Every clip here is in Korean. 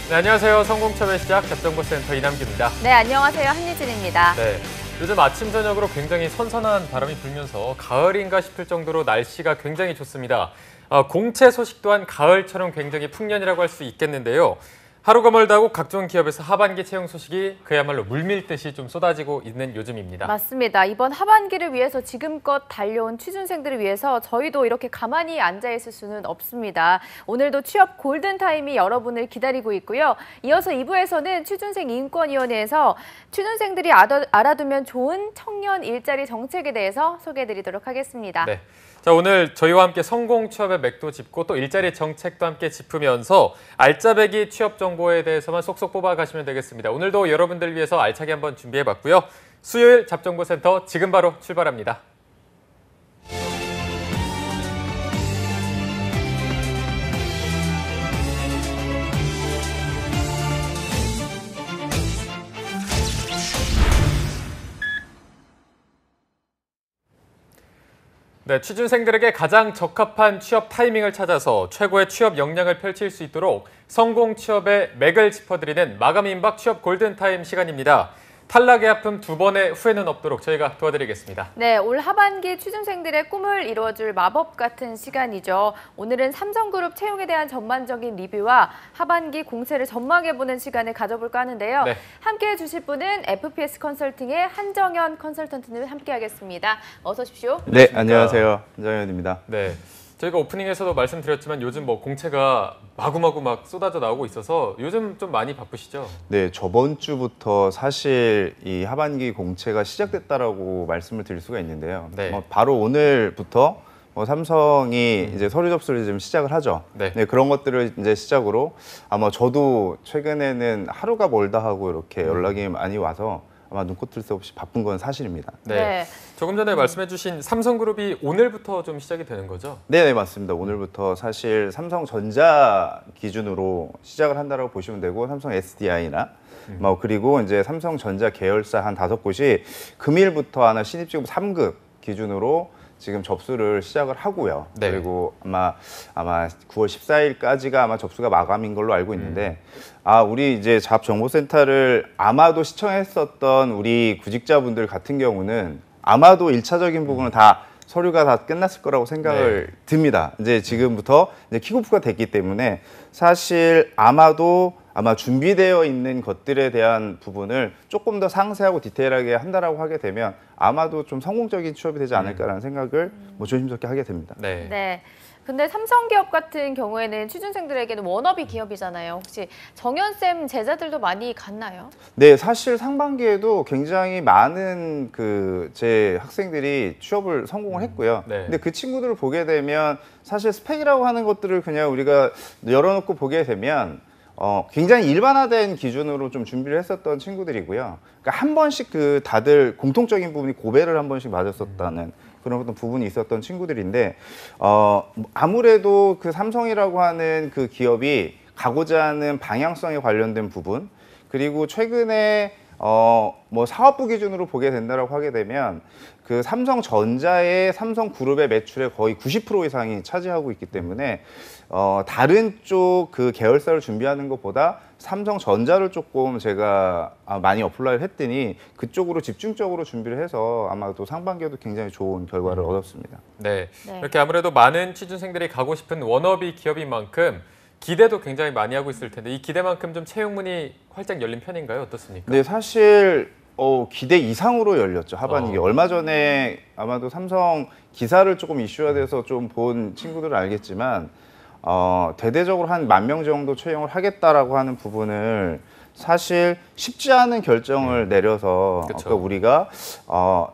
네, 안녕하세요. 성공첩의 시작 잡정보센터 이남규입니다. 네, 안녕하세요. 한유진입니다. 네, 요즘 아침 저녁으로 굉장히 선선한 바람이 불면서 가을인가 싶을 정도로 날씨가 굉장히 좋습니다. 공채 소식 또한 가을처럼 굉장히 풍년이라고 할 수 있겠는데요. 하루가 멀다 하고 각종 기업에서 하반기 채용 소식이 그야말로 물밀듯이 좀 쏟아지고 있는 요즘입니다. 맞습니다. 이번 하반기를 위해서 지금껏 달려온 취준생들을 위해서 저희도 이렇게 가만히 앉아있을 수는 없습니다. 오늘도 취업 골든타임이 여러분을 기다리고 있고요. 이어서 2부에서는 취준생 인권위원회에서 취준생들이 알아두면 좋은 청년 일자리 정책에 대해서 소개해드리도록 하겠습니다. 네. 자, 오늘 저희와 함께 성공 취업의 맥도 짚고 또 일자리 정책도 함께 짚으면서 알짜배기 취업 정보에 대해서만 쏙쏙 뽑아가시면 되겠습니다. 오늘도 여러분들 위해서 알차게 한번 준비해봤고요. 수요일 잡정보센터 지금 바로 출발합니다. 네, 취준생들에게 가장 적합한 취업 타이밍을 찾아서 최고의 취업 역량을 펼칠 수 있도록 성공 취업의 맥을 짚어드리는 마감 임박 취업 골든타임 시간입니다. 탈락의 아픔 두 번의 후회는 없도록 저희가 도와드리겠습니다. 네, 올 하반기 취준생들의 꿈을 이루어줄 마법 같은 시간이죠. 오늘은 삼성그룹 채용에 대한 전반적인 리뷰와 하반기 공채를 전망해보는 시간을 가져볼까 하는데요. 네. 함께해 주실 분은 FPS 컨설팅의 한정현 컨설턴트님 함께하겠습니다. 어서 오십시오. 네, 안녕하세요. 한정현입니다. 네. 저희가 오프닝에서도 말씀드렸지만 요즘 공채가 마구마구 막 쏟아져 나오고 있어서 요즘 좀 많이 바쁘시죠? 네, 저번 주부터 사실 이 하반기 공채가 시작됐다라고 말씀을 드릴 수가 있는데요. 네. 바로 오늘부터 삼성이 이제 서류 접수를 좀 시작을 하죠. 네. 네, 그런 것들을 이제 시작으로 아마 저도 최근에는 하루가 멀다 하고 이렇게 연락이 많이 와서 아마 눈코 뜰 새 없이 바쁜 건 사실입니다. 네. 네. 조금 전에 말씀해주신 삼성그룹이 오늘부터 좀 시작이 되는 거죠? 네, 맞습니다. 오늘부터 사실 삼성전자 기준으로 시작을 한다고 보시면 되고 삼성 SDI나 그리고 이제 삼성전자 계열사 한 5곳이 금일부터 하나 신입직업 3급 기준으로 지금 접수를 시작을 하고요. 네. 그리고 아마 9월 14일까지가 아마 접수가 마감인 걸로 알고 있는데 우리 이제 잡정보센터를 아마도 시청했었던 우리 구직자분들 같은 경우는 아마도 1차적인 부분은 다 서류가 다 끝났을 거라고 생각을 듭니다. 이제 지금부터 이제 킥오프가 됐기 때문에 사실 아마 준비되어 있는 것들에 대한 부분을 조금 더 상세하고 디테일하게 한다라고 하게 되면 아마도 좀 성공적인 취업이 되지 않을까라는 생각을 조심스럽게 하게 됩니다. 네. 네. 근데 삼성기업 같은 경우에는 취준생들에게는 워너비 기업이잖아요. 혹시 정현쌤 제자들도 많이 갔나요? 네, 사실 상반기에도 굉장히 많은 제 학생들이 취업을 성공을 했고요. 네. 근데 그 친구들을 보게 되면 사실 스펙이라고 하는 것들을 그냥 우리가 열어놓고 보게 되면 굉장히 일반화된 기준으로 좀 준비를 했었던 친구들이고요. 그러니까 한 번씩 다들 공통적인 부분이 고배를 한 번씩 맞았었다는 그런 어떤 부분이 있었던 친구들인데 아무래도 삼성이라고 하는 그 기업이 가고자 하는 방향성에 관련된 부분 그리고 최근에 사업부 기준으로 보게 된다라고 하게 되면 삼성전자의 삼성그룹의 매출의 거의 90% 이상이 차지하고 있기 때문에 다른 쪽 계열사를 준비하는 것보다 삼성전자를 조금 제가 많이 어플라이를 했더니 그쪽으로 집중적으로 준비를 해서 아마도 상반기에도 굉장히 좋은 결과를 얻었습니다. 네. 이렇게 아무래도 많은 취준생들이 가고 싶은 워너비 기업인 만큼 기대도 굉장히 많이 하고 있을 텐데 이 기대만큼 좀 채용문이 활짝 열린 편인가요? 어떻습니까? 네, 사실 기대 이상으로 열렸죠. 하반기. 얼마 전에 아마도 삼성 기사를 조금 이슈화돼서 좀 본 친구들은 알겠지만 대대적으로 한 10,000명 정도 채용을 하겠다라고 하는 부분을 사실 쉽지 않은 결정을 내려서 그쵸. 우리가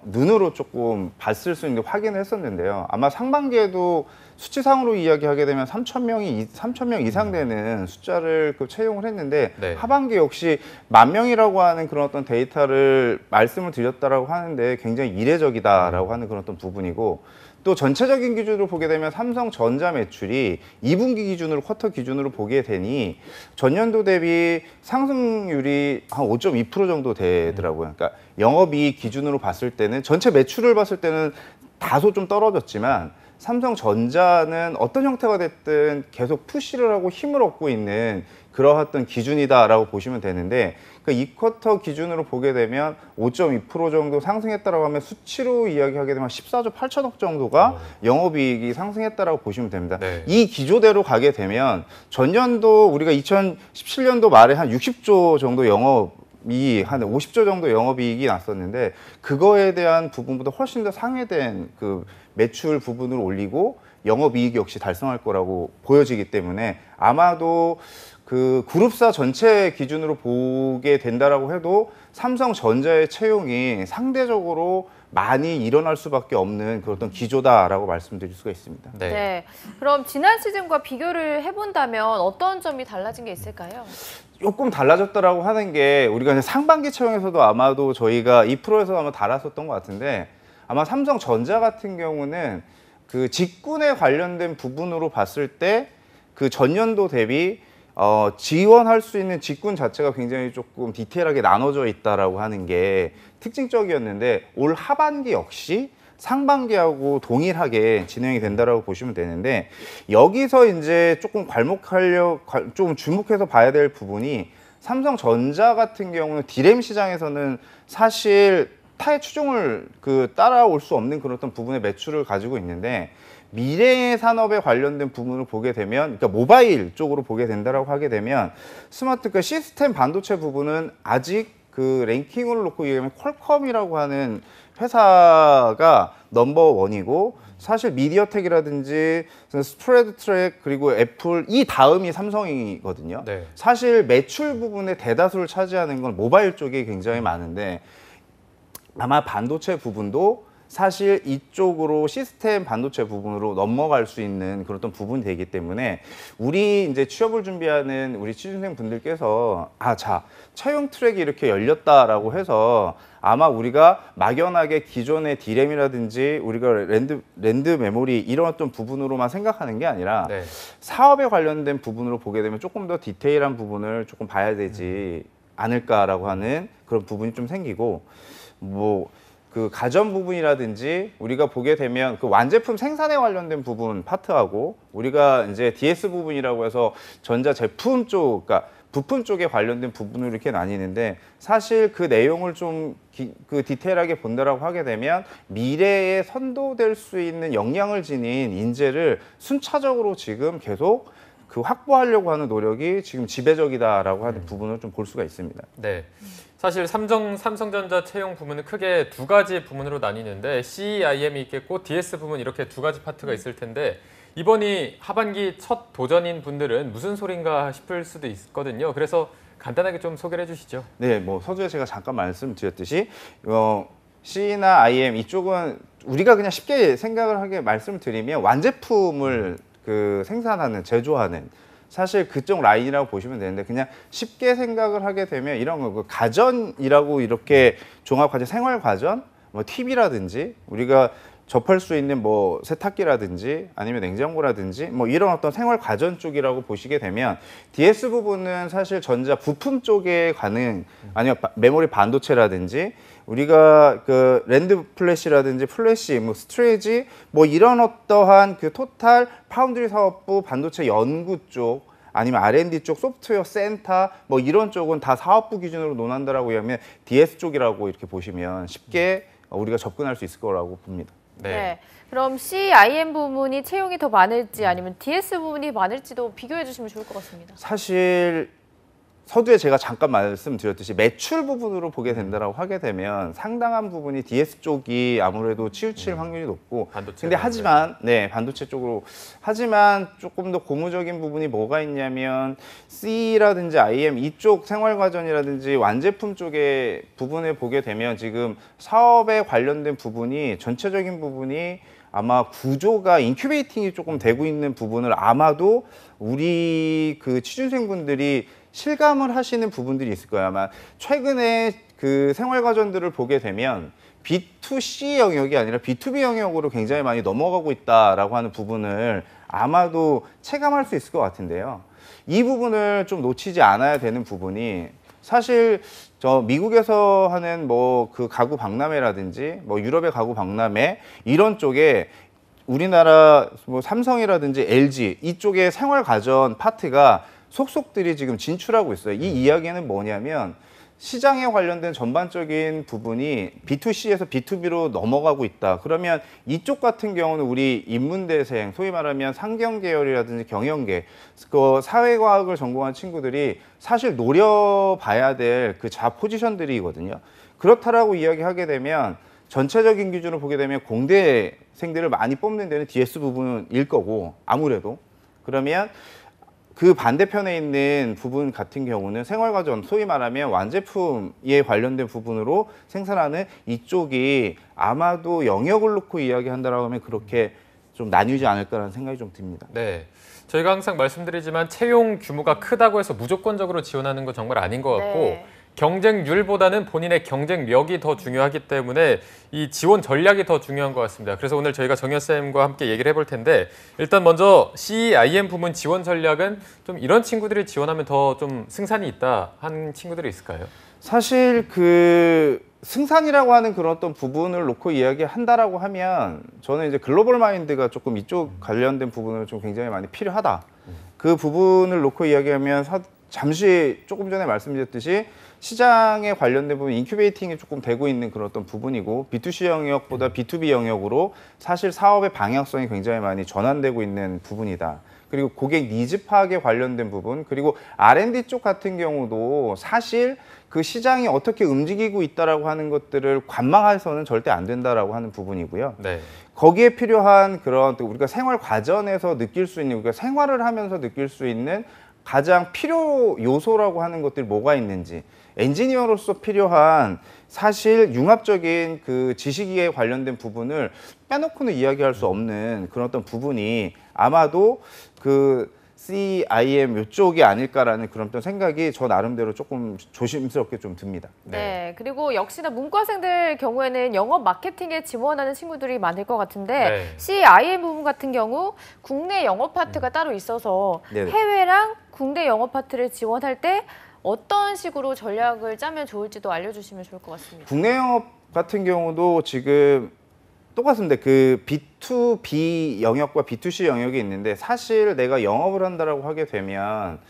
눈으로 조금 봤을 수 있는 게 확인을 했었는데요. 아마 상반기에도 수치상으로 이야기하게 되면 3,000명 이상 되는 숫자를 채용을 했는데 네. 하반기 역시 10,000명이라고 하는 그런 어떤 데이터를 말씀을 드렸다라고 하는데 굉장히 이례적이다라고 하는 그런 어떤 부분이고 또 전체적인 기준으로 보게 되면 삼성전자 매출이 2분기 기준으로 쿼터 기준으로 보게 되니 전년도 대비 상승률이 한 5.2% 정도 되더라고요. 그러니까 영업이익 기준으로 봤을 때는 전체 매출을 봤을 때는 다소 좀 떨어졌지만 삼성전자는 어떤 형태가 됐든 계속 푸시를 하고 힘을 얻고 있는 그러했던 기준이다라고 보시면 되는데 그 2쿼터 기준으로 보게 되면 5.2% 정도 상승했다라고 하면 수치로 이야기하게 되면 14조 8천억 정도가 영업이익이 상승했다라고 보시면 됩니다. 네. 이 기조대로 가게 되면 전년도 우리가 2017년도 말에 한 60조 정도 영업이 한 50조 정도 영업이익이 났었는데 그거에 대한 부분보다 훨씬 더 상회된 그 매출 부분을 올리고 영업이익 역시 달성할 거라고 보여지기 때문에 아마도 그 그룹사 전체 기준으로 보게 된다라고 해도 삼성전자의 채용이 상대적으로 많이 일어날 수밖에 없는 그런 어떤 기조다라고 말씀드릴 수가 있습니다. 네. 네. 그럼 지난 시즌과 비교를 해본다면 어떤 점이 달라진 게 있을까요? 조금 달라졌다라고 하는 게 우리가 이제 상반기 채용에서도 아마도 저희가 2%에서 아마 달았었던 것 같은데 아마 삼성전자 같은 경우는 그 직군에 관련된 부분으로 봤을 때 그 전년도 대비 지원할 수 있는 직군 자체가 굉장히 조금 디테일하게 나눠져 있다라고 하는 게 특징적이었는데 올 하반기 역시 상반기하고 동일하게 진행이 된다라고 보시면 되는데 여기서 이제 조금 좀 주목해서 봐야 될 부분이 삼성전자 같은 경우는 디램 시장에서는 사실 타의 추종을 따라올 수 없는 그런 어떤 부분의 매출을 가지고 있는데 미래의 산업에 관련된 부분을 보게 되면, 그러니까 모바일 쪽으로 보게 된다라고 하게 되면 스마트 시스템 반도체 부분은 아직 그 랭킹을 놓고 얘기하면 퀄컴이라고 하는 회사가 넘버원이고 사실 미디어텍이라든지 스프레드 트랙 그리고 애플 이 다음이 삼성이거든요. 네. 사실 매출 부분의 대다수를 차지하는 건 모바일 쪽이 굉장히 많은데 아마 반도체 부분도 사실 이쪽으로 시스템 반도체 부분으로 넘어갈 수 있는 그런 어떤 부분이 되기 때문에 우리 이제 취업을 준비하는 우리 취준생 분들께서 자, 채용 트랙이 이렇게 열렸다라고 해서 아마 우리가 막연하게 기존의 디램이라든지 우리가 랜드 메모리 이런 어떤 부분으로만 생각하는 게 아니라 네. 사업에 관련된 부분으로 보게 되면 조금 더 디테일한 부분을 조금 봐야 되지 않을까라고 하는 그런 부분이 좀 생기고 그 가전 부분이라든지 우리가 보게 되면 그 완제품 생산에 관련된 부분 파트하고 우리가 이제 DS 부분이라고 해서 전자 제품 쪽, 그러니까 부품 쪽에 관련된 부분으로 이렇게 나뉘는데 사실 그 내용을 좀 디테일하게 본다라고 하게 되면 미래에 선도될 수 있는 역량을 지닌 인재를 순차적으로 지금 계속 확보하려고 하는 노력이 지금 지배적이다라고 하는 부분을 좀 볼 수가 있습니다. 네. 사실 삼성전자 채용 부문은 크게 두 가지 부문으로 나뉘는데 CEIM이 있겠고 DS 부문 이렇게 두 가지 파트가 있을 텐데 이번이 하반기 첫 도전인 분들은 무슨 소린가 싶을 수도 있거든요. 그래서 간단하게 좀 소개를 해주시죠. 네, 서두에 제가 잠깐 말씀드렸듯이 C나 IM 이쪽은 우리가 그냥 쉽게 생각을 하게 말씀드리면 완제품을 생산하는 제조하는 사실 그쪽 라인이라고 보시면 되는데 그냥 쉽게 생각을 하게 되면 이런 거 가전이라고 이렇게 종합과제 생활과전 TV라든지 우리가 접할 수 있는 세탁기라든지 아니면 냉장고라든지 이런 어떤 생활과전 쪽이라고 보시게 되면 DS 부분은 사실 전자 부품 쪽에 가는 아니면 메모리 반도체라든지 우리가 랜드 플래시라든지 플래시, 스트레이지 이런 어떠한 토탈 파운드리 사업부 반도체 연구 쪽 아니면 R&D 쪽 소프트웨어 센터 이런 쪽은 다 사업부 기준으로 논한다라고 하면 DS 쪽이라고 이렇게 보시면 쉽게 우리가 접근할 수 있을 거라고 봅니다. 네. 그럼 CIM 부분이 채용이 더 많을지 아니면 DS 부분이 많을지도 비교해 주시면 좋을 것 같습니다. 사실 서두에 제가 잠깐 말씀드렸듯이 매출 부분으로 보게 된다라고 하게 되면 상당한 부분이 DS 쪽이 아무래도 치우칠 확률이 높고 근데 하지만 반도체 쪽으로 하지만 조금 더 고무적인 부분이 뭐가 있냐면 C라든지 IM 이쪽 생활과전이라든지 완제품 쪽의 부분을 보게 되면 지금 사업에 관련된 부분이 전체적인 부분이 아마 구조가 인큐베이팅이 조금 되고 있는 부분을 아마도 우리 취준생분들이 실감을 하시는 부분들이 있을 거예요. 아마 최근에 생활과전들을 보게 되면 B2C 영역이 아니라 B2B 영역으로 굉장히 많이 넘어가고 있다라고 하는 부분을 아마도 체감할 수 있을 것 같은데요. 이 부분을 좀 놓치지 않아야 되는 부분이 사실 미국에서 하는 가구 박람회라든지 유럽의 가구 박람회 이런 쪽에 우리나라 삼성이라든지 LG 이쪽의 생활가전 파트가 속속들이 지금 진출하고 있어요. 이 이야기는 뭐냐면 시장에 관련된 전반적인 부분이 B2C에서 B2B로 넘어가고 있다. 그러면 이쪽 같은 경우는 우리 인문대생, 소위 말하면 상경 계열이라든지 경영계, 그 사회과학을 전공한 친구들이 사실 노려봐야 될 그 잡 포지션들이거든요. 그렇다라고 이야기하게 되면 전체적인 기준으로 보게 되면 공대생들을 많이 뽑는 데는 DS 부분일 거고 아무래도 그러면 그 반대편에 있는 부분 같은 경우는 생활과전, 소위 말하면 완제품에 관련된 부분으로 생산하는 이쪽이 아마도 영역을 놓고 이야기한다라고 하면 그렇게 좀 나뉘지 않을까라는 생각이 좀 듭니다. 네. 저희가 항상 말씀드리지만 채용 규모가 크다고 해서 무조건적으로 지원하는 건 정말 아닌 것 같고 네. 경쟁률보다는 본인의 경쟁력이 더 중요하기 때문에 이 지원 전략이 더 중요한 것 같습니다. 그래서 오늘 저희가 정현 쌤과 함께 얘기를 해볼 텐데 일단 먼저 CEIM 부문 지원 전략은 좀 이런 친구들이 지원하면 더 좀 승산이 있다 한 친구들이 있을까요? 사실 그 승산이라고 하는 그런 어떤 부분을 놓고 이야기한다라고 하면 저는 이제 글로벌 마인드가 조금 이쪽 관련된 부분을 좀 굉장히 많이 필요하다. 그 부분을 놓고 이야기하면 잠시 조금 전에 말씀드렸듯이 시장에 관련된 부분 인큐베이팅이 조금 되고 있는 그런 어떤 부분이고 B2C 영역보다 B2B 영역으로 사실 사업의 방향성이 굉장히 많이 전환되고 있는 부분이다. 그리고 고객 니즈 파악에 관련된 부분 그리고 R&D 쪽 같은 경우도 사실 그 시장이 어떻게 움직이고 있다라고 하는 것들을 관망해서는 절대 안 된다라고 하는 부분이고요. 네. 거기에 필요한 그런 또 우리가 생활 과정에서 느낄 수 있는 우리가 생활을 하면서 느낄 수 있는 가장 필요 요소라고 하는 것들이 뭐가 있는지 엔지니어로서 필요한 사실 융합적인 그 지식에 관련된 부분을 빼놓고는 이야기할 수 없는 그런 어떤 부분이 아마도 그 CIM 이쪽이 아닐까라는 그런 어떤 생각이 저 나름대로 조금 조심스럽게 좀 듭니다. 네. 그리고 역시나 문과생들 경우에는 영업 마케팅에 지원하는 친구들이 많을 것 같은데 네. CIM 부분 같은 경우 국내 영업 파트가 따로 있어서 네네. 해외랑 국내 영업 파트를 지원할 때 어떤 식으로 전략을 짜면 좋을지도 알려주시면 좋을 것 같습니다. 국내 영업 같은 경우도 지금 똑같습니다. 그 B2B 영역과 B2C 영역이 있는데 사실 내가 영업을 한다라고 하게 되면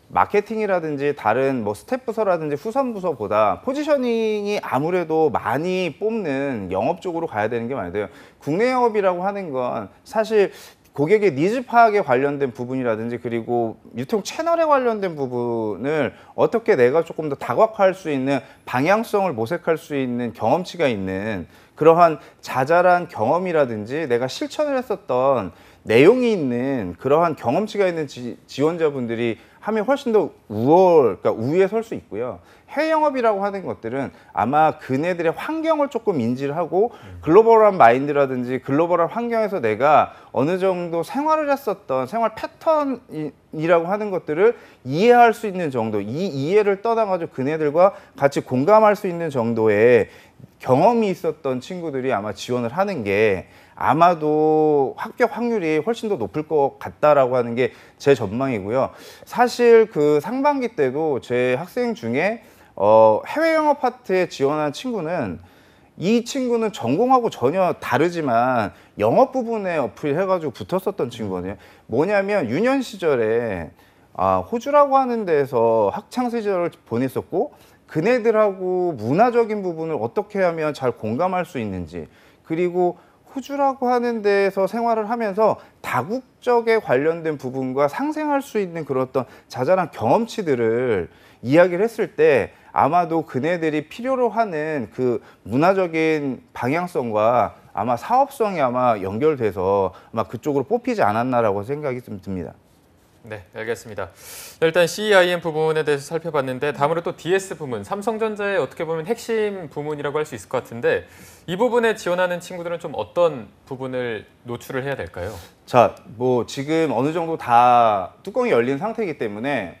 마케팅이라든지 다른 뭐 스텝 부서라든지 후선 부서보다 포지셔닝이 아무래도 많이 뽑는 영업 쪽으로 가야 되는 게 많아요. 국내 영업이라고 하는 건 사실 고객의 니즈 파악에 관련된 부분이라든지 그리고 유통 채널에 관련된 부분을 어떻게 내가 조금 더 다각화할 수 있는 방향성을 모색할 수 있는 경험치가 있는 그러한 자잘한 경험이라든지 내가 실천을 했었던 내용이 있는 그러한 경험치가 있는 지원자분들이 하면 훨씬 더 그러니까 우위에 설 수 있고요. 해외 영업이라고 하는 것들은 아마 그네들의 환경을 조금 인지를 하고 글로벌한 마인드라든지 글로벌한 환경에서 내가 어느 정도 생활을 했었던 생활 패턴이라고 하는 것들을 이해할 수 있는 정도, 이 이해를 떠나가지고 그네들과 같이 공감할 수 있는 정도의 경험이 있었던 친구들이 아마 지원을 하는 게 아마도 합격 확률이 훨씬 더 높을 것 같다라고 하는 게 제 전망이고요. 사실 그 상반기 때도 제 학생 중에 해외 영어 파트에 지원한 친구는 이 친구는 전공하고 전혀 다르지만 영업 부분에 어필 해가지고 붙었었던 친구거든요. 뭐냐면 유년 시절에 호주라고 하는 데서 학창 시절을 보냈었고 그네들하고 문화적인 부분을 어떻게 하면 잘 공감할 수 있는지 그리고 호주라고 하는 데에서 생활을 하면서 다국적에 관련된 부분과 상생할 수 있는 그런 어떤 자잘한 경험치들을 이야기를 했을 때 아마도 그네들이 필요로 하는 그 문화적인 방향성과 아마 사업성이 아마 연결돼서 아마 그쪽으로 뽑히지 않았나라고 생각이 좀 듭니다. 네, 알겠습니다. 일단 CEIM 부분에 대해서 살펴봤는데 다음으로 또 DS 부문, 삼성전자의 어떻게 보면 핵심 부문이라고 할 수 있을 것 같은데 이 부분에 지원하는 친구들은 좀 어떤 부분을 노출을 해야 될까요? 자, 뭐 지금 어느 정도 다 뚜껑이 열린 상태이기 때문에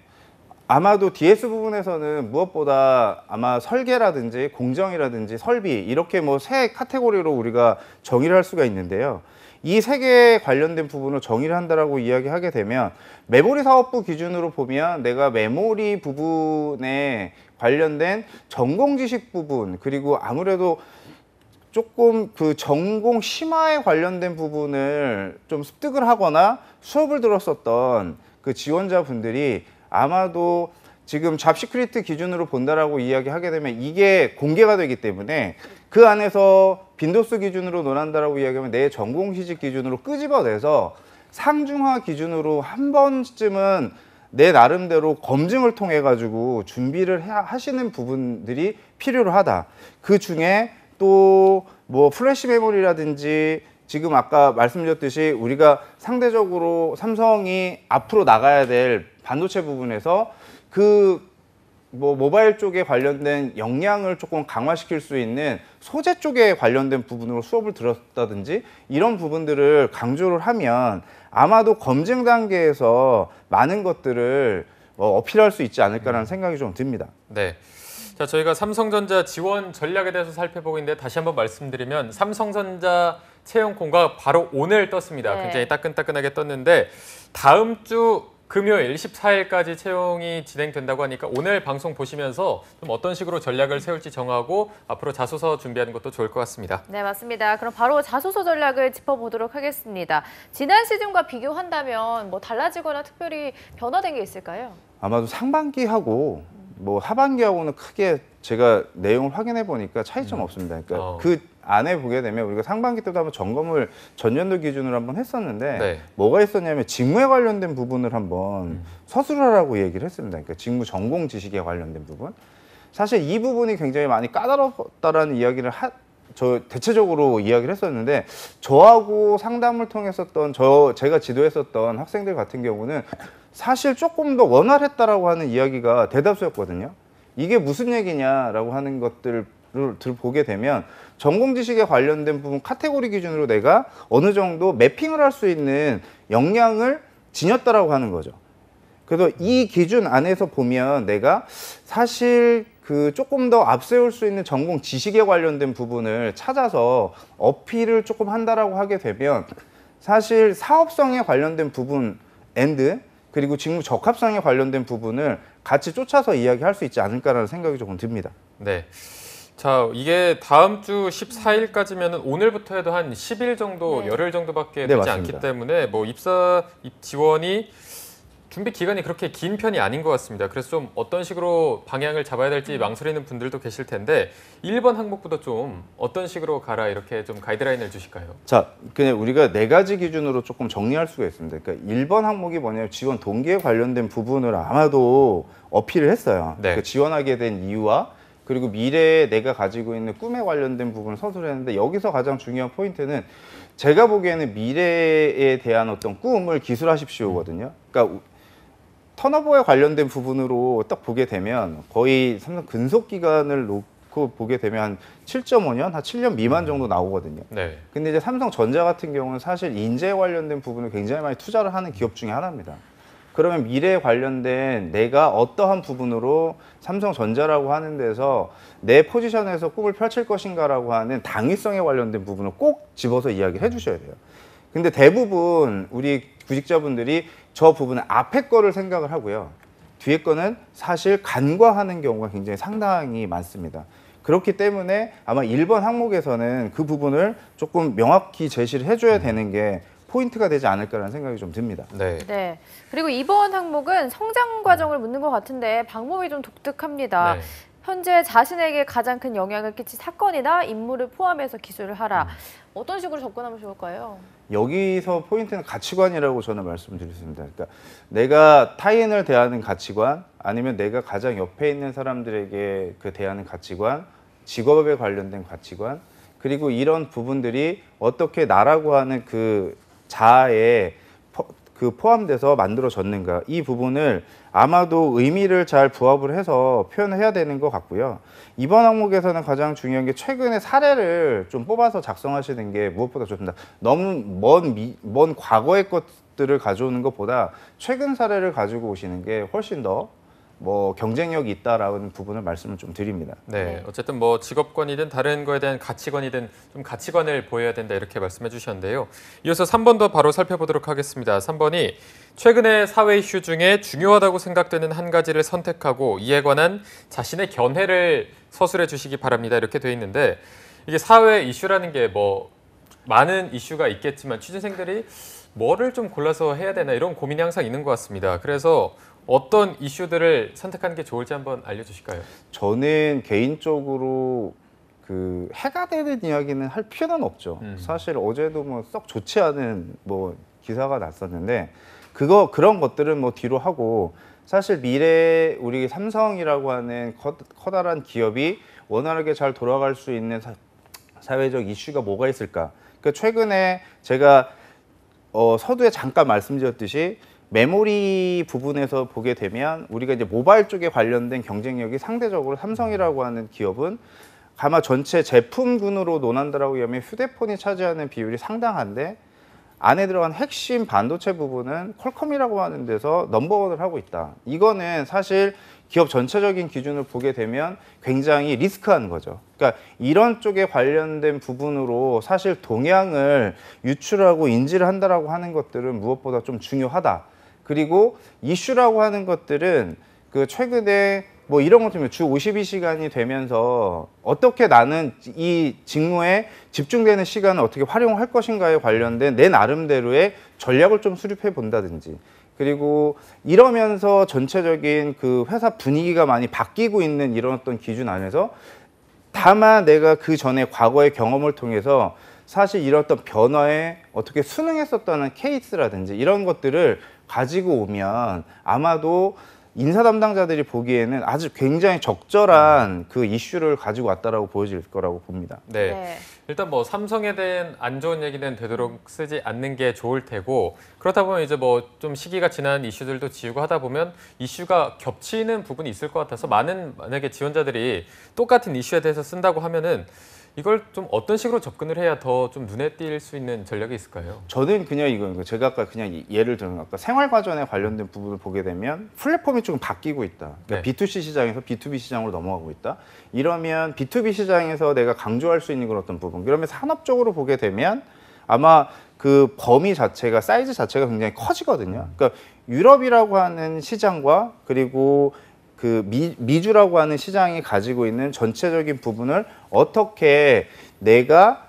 아마도 DS 부분에서는 무엇보다 아마 설계라든지 공정이라든지 설비 이렇게 뭐 세 카테고리로 우리가 정의를 할 수가 있는데요. 이 세 개에 관련된 부분을 정의를 한다라고 이야기하게 되면 메모리 사업부 기준으로 보면 내가 메모리 부분에 관련된 전공 지식 부분 그리고 아무래도 조금 그 전공 심화에 관련된 부분을 좀 습득을 하거나 수업을 들었었던 그 지원자분들이 아마도 지금 잡시크리트 기준으로 본다라고 이야기하게 되면 이게 공개가 되기 때문에 그 안에서 빈도수 기준으로 논한다라고 이야기하면 내 전공 취직 기준으로 끄집어내서 상중하 기준으로 한 번쯤은 내 나름대로 검증을 통해 가지고 준비를 하시는 부분들이 필요로 하다. 그 중에 또 뭐 플래시 메모리라든지 지금 아까 말씀드렸듯이 우리가 상대적으로 삼성이 앞으로 나가야 될 반도체 부분에서 그 뭐 모바일 쪽에 관련된 역량을 조금 강화시킬 수 있는 소재 쪽에 관련된 부분으로 수업을 들었다든지 이런 부분들을 강조를 하면 아마도 검증 단계에서 많은 것들을 어필할 수 있지 않을까라는 생각이 좀 듭니다. 네. 자, 저희가 삼성전자 지원 전략에 대해서 살펴보고 있는데 다시 한번 말씀드리면 삼성전자 채용 공고가 바로 오늘 떴습니다. 네. 굉장히 따끈따끈하게 떴는데 다음 주 금요일 14일까지 채용이 진행된다고 하니까 오늘 방송 보시면서 좀 어떤 식으로 전략을 세울지 정하고 앞으로 자소서 준비하는 것도 좋을 것 같습니다. 네, 맞습니다. 그럼 바로 자소서 전략을 짚어보도록 하겠습니다. 지난 시즌과 비교한다면 뭐 달라지거나 특별히 변화된 게 있을까요? 아마도 상반기하고 뭐 하반기하고는 크게 제가 내용을 확인해 보니까 차이점 없습니다. 그러니까 그 안에 보게 되면 우리가 상반기 때도 한번 점검을 전년도 기준으로 한번 했었는데 네. 뭐가 있었냐면 직무에 관련된 부분을 한번 서술하라고 얘기를 했습니다. 그러니까 직무 전공 지식에 관련된 부분. 사실 이 부분이 굉장히 많이 까다롭다라는 이야기를 저 대체적으로 이야기를 했었는데 저하고 상담을 통했었던 제가 지도했었던 학생들 같은 경우는 사실 조금 더 원활했다라고 하는 이야기가 대다수였거든요. 이게 무슨 얘기냐라고 하는 것들을 보게 되면 전공 지식에 관련된 부분 카테고리 기준으로 내가 어느 정도 매핑을 할 수 있는 역량을 지녔다라고 하는 거죠. 그래서 이 기준 안에서 보면 내가 사실 그 조금 더 앞세울 수 있는 전공 지식에 관련된 부분을 찾아서 어필을 조금 한다라고 하게 되면 사실 사업성에 관련된 부분 그리고 직무 적합성에 관련된 부분을 같이 쫓아서 이야기할 수 있지 않을까라는 생각이 조금 듭니다. 네. 자, 이게 다음 주 14일까지면 오늘부터 해도 한 10일 정도, 네. 열흘 정도밖에 네, 되지 맞습니다. 않기 때문에 뭐 입 지원이 준비 기간이 그렇게 긴 편이 아닌 것 같습니다. 그래서 좀 어떤 식으로 방향을 잡아야 될지 망설이는 분들도 계실 텐데 1번 항목부터 좀 어떤 식으로 가라 이렇게 좀 가이드라인을 주실까요? 자, 그냥 우리가 4가지 기준으로 조금 정리할 수가 있습니다. 그러니까 1번 항목이 뭐냐면 지원 동기에 관련된 부분을 아마도 어필을 했어요. 네. 그 지원하게 된 이유와 그리고 미래에 내가 가지고 있는 꿈에 관련된 부분을 서술했는데 여기서 가장 중요한 포인트는 제가 보기에는 미래에 대한 어떤 꿈을 기술하십시오거든요. 그러니까 턴오버에 관련된 부분으로 딱 보게 되면 거의 삼성 근속 기간을 놓고 보게 되면 한 7.5년, 한 7년 미만 정도 나오거든요. 네. 근데 이제 삼성전자 같은 경우는 사실 인재에 관련된 부분을 굉장히 많이 투자를 하는 기업 중에 하나입니다. 그러면 미래에 관련된 내가 어떠한 부분으로 삼성전자라고 하는 데서 내 포지션에서 꿈을 펼칠 것인가라고 하는 당위성에 관련된 부분을 꼭 집어서 이야기를 해주셔야 돼요. 근데 대부분 우리 구직자분들이 저 부분은 앞에 거를 생각을 하고요. 뒤에 거는 사실 간과하는 경우가 굉장히 상당히 많습니다. 그렇기 때문에 아마 1번 항목에서는 그 부분을 조금 명확히 제시를 해줘야 되는 게 포인트가 되지 않을까라는 생각이 좀 듭니다. 네. 네. 그리고 이번 항목은 성장 과정을 묻는 것 같은데 방법이 좀 독특합니다. 네. 현재 자신에게 가장 큰 영향을 끼친 사건이나 인물을 포함해서 기술을 하라. 어떤 식으로 접근하면 좋을까요? 여기서 포인트는 가치관이라고 저는 말씀드렸습니다. 그러니까 내가 타인을 대하는 가치관, 아니면 내가 가장 옆에 있는 사람들에게 그 대하는 가치관, 직업에 관련된 가치관, 그리고 이런 부분들이 어떻게 나라고 하는 그 자아에 포함돼서 만들어졌는가, 이 부분을 아마도 의미를 잘 부합을 해서 표현을 해야 되는 것 같고요. 이번 항목에서는 가장 중요한 게 최근의 사례를 좀 뽑아서 작성하시는 게 무엇보다 좋습니다. 너무 먼 과거의 것들을 가져오는 것보다 최근 사례를 가지고 오시는 게 훨씬 더 경쟁력이 있다라는 부분을 말씀을 좀 드립니다. 네, 어쨌든 뭐 직업관이든 다른 거에 대한 가치관이든 좀 가치관을 보여야 된다 이렇게 말씀해 주셨는데요. 이어서 3번도 바로 살펴보도록 하겠습니다. 3번이 최근의 사회 이슈 중에 중요하다고 생각되는 한 가지를 선택하고 이에 관한 자신의 견해를 서술해 주시기 바랍니다. 이렇게 돼 있는데 이게 사회 이슈라는 게 뭐 많은 이슈가 있겠지만 취준생들이 뭐를 좀 골라서 해야 되나 이런 고민이 항상 있는 것 같습니다. 그래서 어떤 이슈들을 선택하는 게 좋을지 한번 알려주실까요? 저는 개인적으로 그 해가 되는 이야기는 할 필요는 없죠. 사실 어제도 뭐 썩 좋지 않은 뭐 기사가 났었는데 그런 것들은 뭐 뒤로 하고 사실 미래 우리 삼성이라고 하는 커다란 기업이 원활하게 잘 돌아갈 수 있는 사회적 이슈가 뭐가 있을까? 그 최근에 제가 서두에 잠깐 말씀드렸듯이 메모리 부분에서 보게 되면 우리가 이제 모바일 쪽에 관련된 경쟁력이 상대적으로 삼성이라고 하는 기업은 아마 전체 제품군으로 논한다라고 하면 휴대폰이 차지하는 비율이 상당한데 안에 들어간 핵심 반도체 부분은 퀄컴이라고 하는 데서 넘버원을 하고 있다. 이거는 사실 기업 전체적인 기준을 보게 되면 굉장히 리스크한 거죠. 그러니까 이런 쪽에 관련된 부분으로 사실 동향을 유출하고 인지를 한다라고 하는 것들은 무엇보다 좀 중요하다. 그리고 이슈라고 하는 것들은 그 최근에 뭐 이런 것들은 주 52시간이 되면서 어떻게 나는 이 직무에 집중되는 시간을 어떻게 활용할 것인가에 관련된 내 나름대로의 전략을 좀 수립해 본다든지 그리고 이러면서 전체적인 그 회사 분위기가 많이 바뀌고 있는 이런 어떤 기준 안에서 다만 내가 그 전에 과거의 경험을 통해서 사실 이런 어떤 변화에 어떻게 순응했었다는 케이스라든지 이런 것들을 가지고 오면 아마도 인사 담당자들이 보기에는 아주 굉장히 적절한 그 이슈를 가지고 왔다라고 보여질 거라고 봅니다. 네. 네. 일단 뭐 삼성에 대한 안 좋은 얘기는 되도록 쓰지 않는 게 좋을 테고 그렇다 보면 이제 뭐 좀 시기가 지난 이슈들도 지우고 하다 보면 이슈가 겹치는 부분이 있을 것 같아서 만약에 지원자들이 똑같은 이슈에 대해서 쓴다고 하면은 이걸 좀 어떤 식으로 접근을 해야 더 좀 눈에 띌 수 있는 전략이 있을까요? 저는 그냥 이건 제가 아까 그냥 예를 들면 아까 생활과정에 관련된 부분을 보게 되면 플랫폼이 조금 바뀌고 있다. 그러니까 네. B2C 시장에서 B2B 시장으로 넘어가고 있다. 이러면 B2B 시장에서 내가 강조할 수 있는 그런 어떤 부분. 그러면 산업적으로 보게 되면 아마 그 범위 자체가 사이즈 자체가 굉장히 커지거든요. 그러니까 유럽이라고 하는 시장과 그리고 그 미주라고 하는 시장이 가지고 있는 전체적인 부분을 어떻게 내가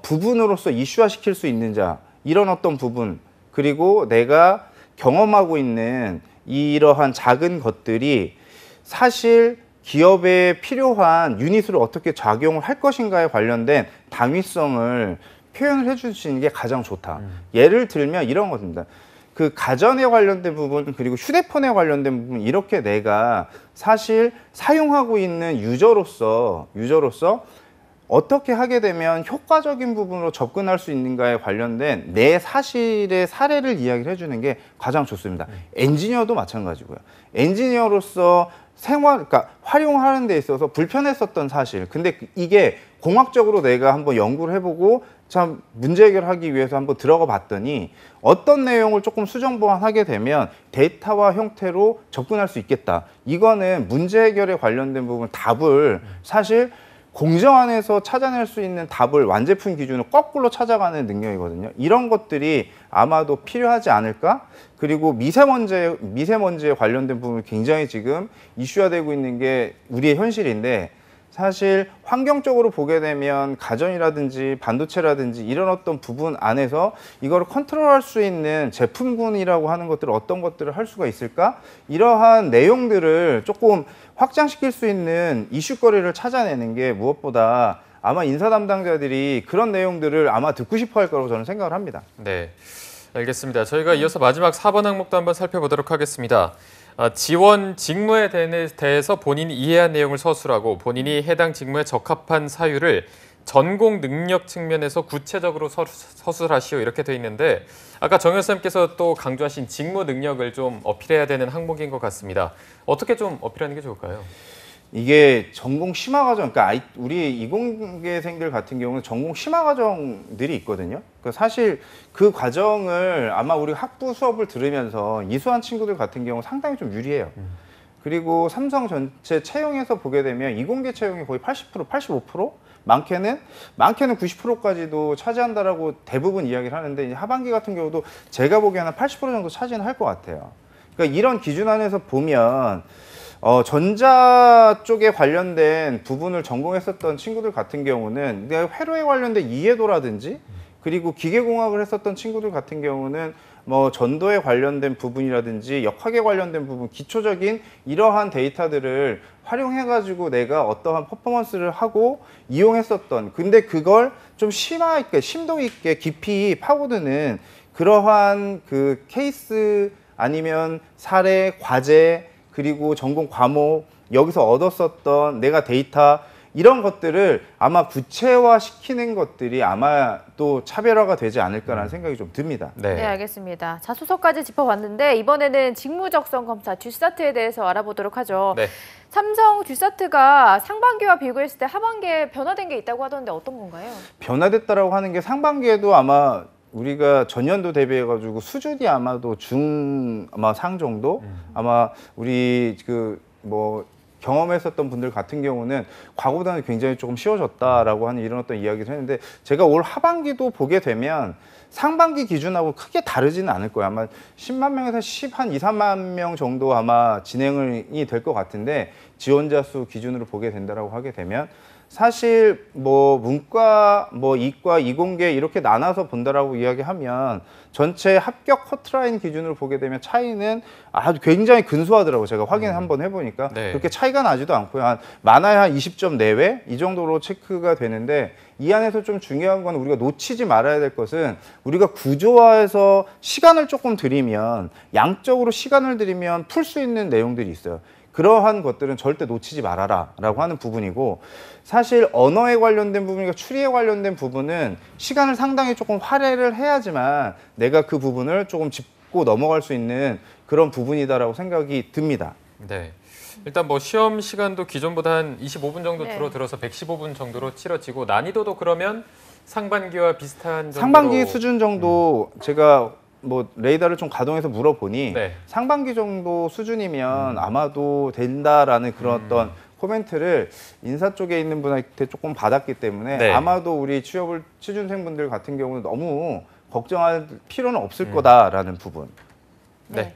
부분으로서 이슈화시킬 수 있는지 이런 어떤 부분 그리고 내가 경험하고 있는 이러한 작은 것들이 사실 기업에 필요한 유닛으로 어떻게 작용을 할 것인가에 관련된 당위성을 표현을 해줄 수 있는 게 가장 좋다. 예를 들면 이런 겁니다. 그 가전에 관련된 부분 그리고 휴대폰에 관련된 부분 이렇게 내가 사실 사용하고 있는 유저로서 어떻게 하게 되면 효과적인 부분으로 접근할 수 있는가에 관련된 내 사실의 사례를 이야기를 해주는 게 가장 좋습니다. 엔지니어도 마찬가지고요. 엔지니어로서 그러니까 활용하는 데 있어서 불편했었던 사실. 근데 이게 공학적으로 내가 한번 연구를 해보고 참 문제 해결하기 위해서 한번 들어가 봤더니 어떤 내용을 조금 수정 보완하게 되면 데이터와 형태로 접근할 수 있겠다. 이거는 문제 해결에 관련된 부분 답을 사실 공정 안에서 찾아낼 수 있는 답을 완제품 기준으로 거꾸로 찾아가는 능력이거든요. 이런 것들이 아마도 필요하지 않을까? 그리고 미세먼지에 관련된 부분이 굉장히 지금 이슈화되고 있는 게 우리의 현실인데 사실 환경적으로 보게 되면 가전이라든지 반도체라든지 이런 어떤 부분 안에서 이거를 컨트롤할 수 있는 제품군이라고 하는 것들을 어떤 것들을 할 수가 있을까? 이러한 내용들을 조금 확장시킬 수 있는 이슈거리를 찾아내는 게 무엇보다 아마 인사 담당자들이 그런 내용들을 아마 듣고 싶어 할 거라고 저는 생각을 합니다. 네, 알겠습니다. 저희가 이어서 마지막 4번 항목도 한번 살펴보도록 하겠습니다. 지원 직무에 대해서 본인이 이해한 내용을 서술하고 본인이 해당 직무에 적합한 사유를 전공 능력 측면에서 구체적으로 서술하시오 이렇게 돼 있는데 아까 정 교수님께서 또 강조하신 직무 능력을 좀 어필해야 되는 항목인 것 같습니다. 어떻게 좀 어필하는 게 좋을까요? 이게 전공 심화 과정, 그러니까 우리 이공계생들 같은 경우는 전공 심화 과정들이 있거든요. 사실 그 과정을 아마 우리 학부 수업을 들으면서 이수한 친구들 같은 경우 상당히 좀 유리해요. 그리고 삼성 전체 채용에서 보게 되면 이공계 채용이 거의 80%, 85%? 많게는 90%까지도 차지한다라고 대부분 이야기를 하는데 이제 하반기 같은 경우도 제가 보기에는 80% 정도 차지는 할 것 같아요. 그러니까 이런 기준 안에서 보면 전자 쪽에 관련된 부분을 전공했었던 친구들 같은 경우는 내가 회로에 관련된 이해도라든지 그리고 기계공학을 했었던 친구들 같은 경우는 뭐 전도에 관련된 부분이라든지 역학에 관련된 부분, 기초적인 이러한 데이터들을 활용해가지고 내가 어떠한 퍼포먼스를 하고 이용했었던, 근데 그걸 좀 심화 있게, 심도 있게 깊이 파고드는 그러한 그 케이스 아니면 사례, 과제, 그리고 전공 과목, 여기서 얻었었던 내가 데이터, 이런 것들을 아마 구체화 시키는 것들이 아마 또 차별화가 되지 않을까라는 생각이 좀 듭니다. 네, 알겠습니다. 자, 수소까지 짚어봤는데 이번에는 직무적성 검사 듀사트에 대해서 알아보도록 하죠. 네. 삼성 듀사트가 상반기와 비교했을 때 하반기에 변화된 게 있다고 하던데 어떤 건가요? 변화됐다라고 하는 게 상반기에도 아마 우리가 전년도 대비해가지고 수준이 아마도 아마 상 정도? 아마 우리 경험했었던 분들 같은 경우는 과거보다는 굉장히 조금 쉬워졌다라고 하는 이런 어떤 이야기를 했는데, 제가 올 하반기도 보게 되면 상반기 기준하고 크게 다르지는 않을 거예요. 아마 10만 명에서 2, 3만 명 정도 아마 진행이 될 것 같은데, 지원자 수 기준으로 보게 된다라고 하게 되면 사실 뭐 문과, 뭐 이과, 이공계 이렇게 나눠서 본다라고 이야기하면 전체 합격 커트라인 기준으로 보게 되면 차이는 아주 굉장히 근소하더라고요. 제가 확인 한번 해보니까 그렇게 차이가 나지도 않고요. 많아야 한 20점 내외 이 정도로 체크가 되는데, 이 안에서 좀 중요한 건 우리가 놓치지 말아야 될 것은, 우리가 구조화해서 시간을 조금 들이면, 양적으로 시간을 들이면 풀 수 있는 내용들이 있어요. 그러한 것들은 절대 놓치지 말아라 라고 하는 부분이고, 사실 언어에 관련된 부분이나 추리에 관련된 부분은 시간을 상당히 조금 할애를 해야지만 내가 그 부분을 조금 짚고 넘어갈 수 있는 그런 부분이다라고 생각이 듭니다. 네. 일단 뭐 시험 시간도 기존보다 한 25분 정도 네. 줄어들어서 115분 정도로 치러지고, 난이도도 그러면 상반기와 비슷한 정도로 상반기 수준 정도 제가 뭐 레이더를 좀 가동해서 물어보니 네. 상반기 정도 수준이면 아마도 된다라는 그런 어떤 코멘트를 인사 쪽에 있는 분한테 조금 받았기 때문에 네. 아마도 우리 취준생분들 같은 경우는 너무 걱정할 필요는 없을 거다라는 부분. 네.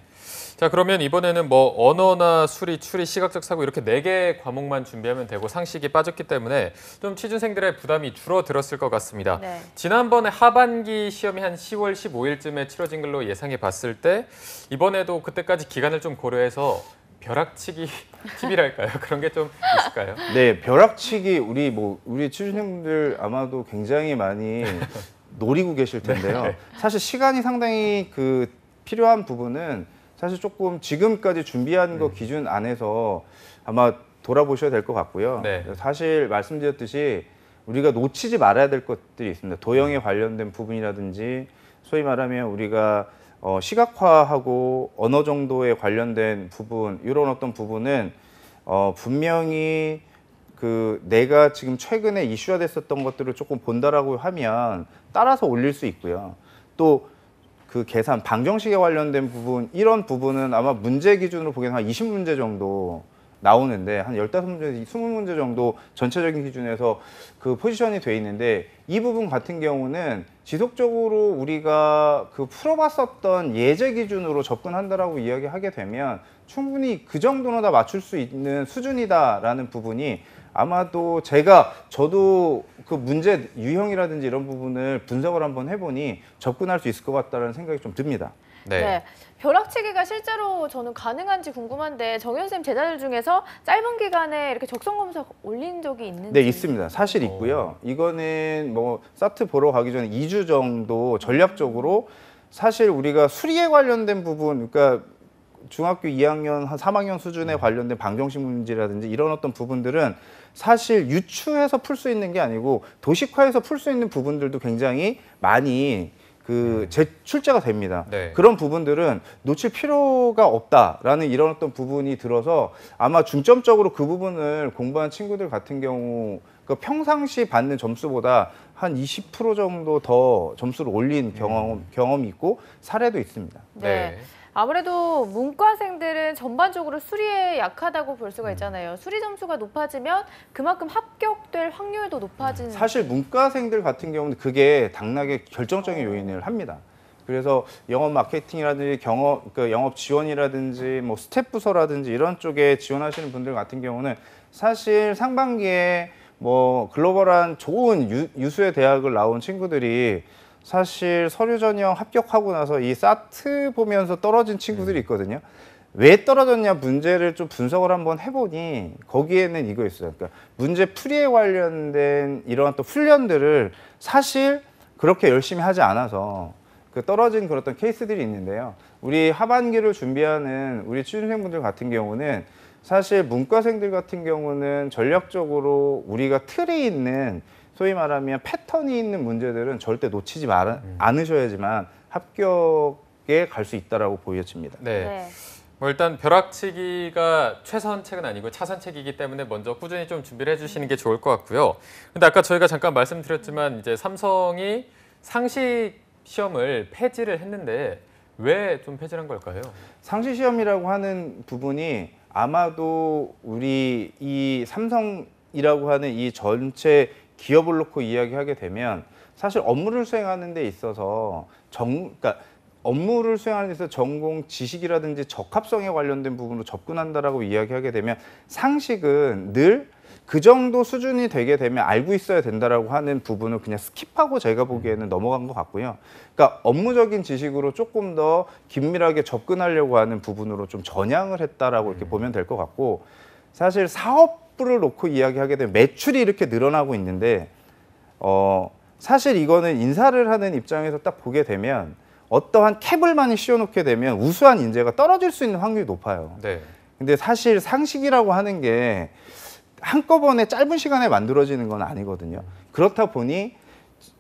자, 그러면 이번에는 뭐 언어나 수리, 추리, 시각적 사고 이렇게 4개 과목만 준비하면 되고, 상식이 빠졌기 때문에 좀 취준생들의 부담이 줄어들었을 것 같습니다. 네. 지난번에 하반기 시험이 한 10월 15일쯤에 치러진 걸로 예상해 봤을 때, 이번에도 그때까지 기간을 좀 고려해서 벼락치기 팁이랄까요? 그런 게 좀 있을까요? 네, 벼락치기 우리 취준생분들 아마도 굉장히 많이 노리고 계실 텐데요. 네. 사실 시간이 상당히 필요한 부분은 사실 조금 지금까지 준비한 거 기준 안에서 아마 돌아보셔야 될 것 같고요. 네. 사실 말씀드렸듯이 우리가 놓치지 말아야 될 것들이 있습니다. 도형에 관련된 부분이라든지, 소위 말하면 우리가 시각화하고 언어 정도에 관련된 부분, 이런 어떤 부분은 분명히 내가 지금 최근에 이슈화 됐었던 것들을 조금 본다라고 하면 따라서 올릴 수 있고요. 또 계산, 방정식에 관련된 부분, 이런 부분은 아마 문제 기준으로 보기에는 한 20문제 정도 나오는데, 한 15문제, 20문제 정도 전체적인 기준에서 포지션이 돼 있는데, 이 부분 같은 경우는 지속적으로 우리가 풀어봤었던 예제 기준으로 접근한다라고 이야기하게 되면 충분히 그 정도는 다 맞출 수 있는 수준이다라는 부분이, 아마도 저도 문제 유형이라든지 이런 부분을 분석을 한번 해보니 접근할 수 있을 것 같다는 생각이 좀 듭니다. 네. 벼락치기가 실제로 저는 가능한지 궁금한데, 정현 쌤 제자들 중에서 짧은 기간에 이렇게 적성 검사 올린 적이 있는지? 네, 있습니다. 사실 있고요. 이거는 사트 보러 가기 전에 2주 정도 전략적으로, 사실 우리가 수리에 관련된 부분, 그러니까 중학교 2학년, 한 3학년 수준에 관련된 방정식 문제라든지 이런 어떤 부분들은 사실 유추해서 풀 수 있는 게 아니고 도식화해서 풀 수 있는 부분들도 굉장히 많이 출제가 됩니다. 네. 그런 부분들은 놓칠 필요가 없다라는 이런 어떤 부분이 들어서, 아마 중점적으로 그 부분을 공부한 친구들 같은 경우 평상시 받는 점수보다 한 20% 정도 더 점수를 올린 경험이 있고 사례도 있습니다. 네. 아무래도 문과생들은 전반적으로 수리에 약하다고 볼 수가 있잖아요. 수리 점수가 높아지면 그만큼 합격될 확률도 높아지는. 사실 문과생들 같은 경우는 그게 당락의 결정적인 요인을 합니다. 그래서 영업 마케팅이라든지 영업 지원이라든지 뭐 스텝 부서라든지 이런 쪽에 지원하시는 분들 같은 경우는 사실 상반기에 뭐 글로벌한 좋은 유수의 대학을 나온 친구들이 사실 서류 전형 합격하고 나서 이 사트 보면서 떨어진 친구들이 있거든요. 왜 떨어졌냐 문제를 좀 분석을 한번 해보니 거기에는 이거 있어요. 그러니까 문제 풀이에 관련된 이러한 또 훈련들을 사실 그렇게 열심히 하지 않아서 그 떨어진 그런 어떤 케이스들이 있는데요. 우리 하반기를 준비하는 우리 취준생분들 같은 경우는 사실 문과생들 같은 경우는 전략적으로 우리가 틀이 있는 소위 말하면 패턴이 있는 문제들은 절대 놓치지 않으셔야지만 합격에 갈 수 있다라고 보여집니다. 네. 네. 뭐 일단 벼락치기가 최선책은 아니고 차선책이기 때문에 먼저 꾸준히 좀 준비를 해주시는 게 좋을 것 같고요. 근데 아까 저희가 잠깐 말씀드렸지만 이제 삼성이 상식 시험을 폐지를 했는데 왜 좀 폐지한 걸까요? 상시 시험이라고 하는 부분이 아마도 우리 이 삼성이라고 하는 이 전체 기업을 놓고 이야기하게 되면 사실 업무를 수행하는 데 있어서 그러니까 업무를 수행하는 데 있어서 전공 지식이라든지 적합성에 관련된 부분으로 접근한다라고 이야기하게 되면 상식은 늘 그 정도 수준이 되게 되면 알고 있어야 된다라고 하는 부분을 그냥 스킵하고 제가 보기에는 넘어간 것 같고요. 그러니까 업무적인 지식으로 조금 더 긴밀하게 접근하려고 하는 부분으로 좀 전향을 했다라고 이렇게 보면 될 것 같고, 사실 사업부를 놓고 이야기하게 되면 매출이 이렇게 늘어나고 있는데 사실 이거는 인사를 하는 입장에서 딱 보게 되면 어떠한 캡을 많이 씌워놓게 되면 우수한 인재가 떨어질 수 있는 확률이 높아요. 네. 근데 사실 상식이라고 하는 게 한꺼번에 짧은 시간에 만들어지는 건 아니거든요. 그렇다 보니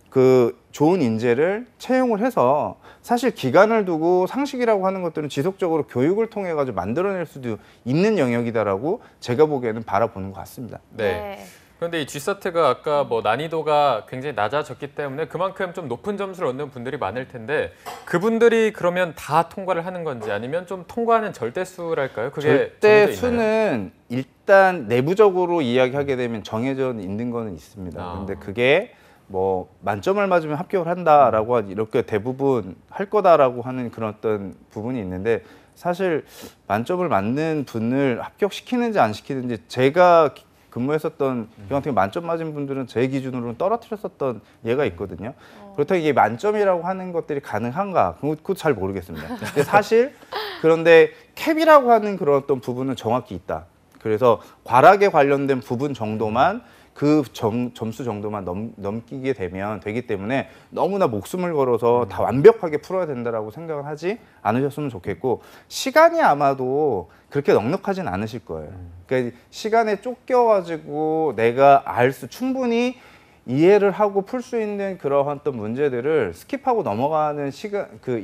그 좋은 인재를 채용을 해서 사실 기간을 두고 상식이라고 하는 것들은 지속적으로 교육을 통해 가지고 만들어낼 수도 있는 영역이다라고 제가 보기에는 바라보는 것 같습니다. 네. 그런데 이 G사트가 아까 뭐 난이도가 굉장히 낮아졌기 때문에 그만큼 좀 높은 점수를 얻는 분들이 많을 텐데 그분들이 그러면 다 통과를 하는 건지 아니면 좀 통과하는 절대수랄까요? 그게 절대 수는 일단 내부적으로 이야기하게 되면 정해져 있는 거는 있습니다. 근데 그게 뭐 만점을 맞으면 합격을 한다라고 이렇게 대부분 할 거다라고 하는 그런 어떤 부분이 있는데, 사실 만점을 맞는 분을 합격시키는지 안 시키는지 제가 근무했었던 기관 같은 경우 만점 맞은 분들은 제 기준으로는 떨어뜨렸었던 예가 있거든요. 그렇다고 이게 만점이라고 하는 것들이 가능한가? 그것도 잘 모르겠습니다. 근데 사실 그런데 캡이라고 하는 그런 어떤 부분은 정확히 있다. 그래서 과락에 관련된 부분 정도만 그 점수 정도만 넘기게 되기 때문에 너무나 목숨을 걸어서 다 완벽하게 풀어야 된다라고 생각을 하지 않으셨으면 좋겠고, 시간이 아마도 그렇게 넉넉하진 않으실 거예요. 그러니까 시간에 쫓겨가지고 내가 충분히 이해를 하고 풀 수 있는 그러한 어떤 문제들을 스킵하고 넘어가는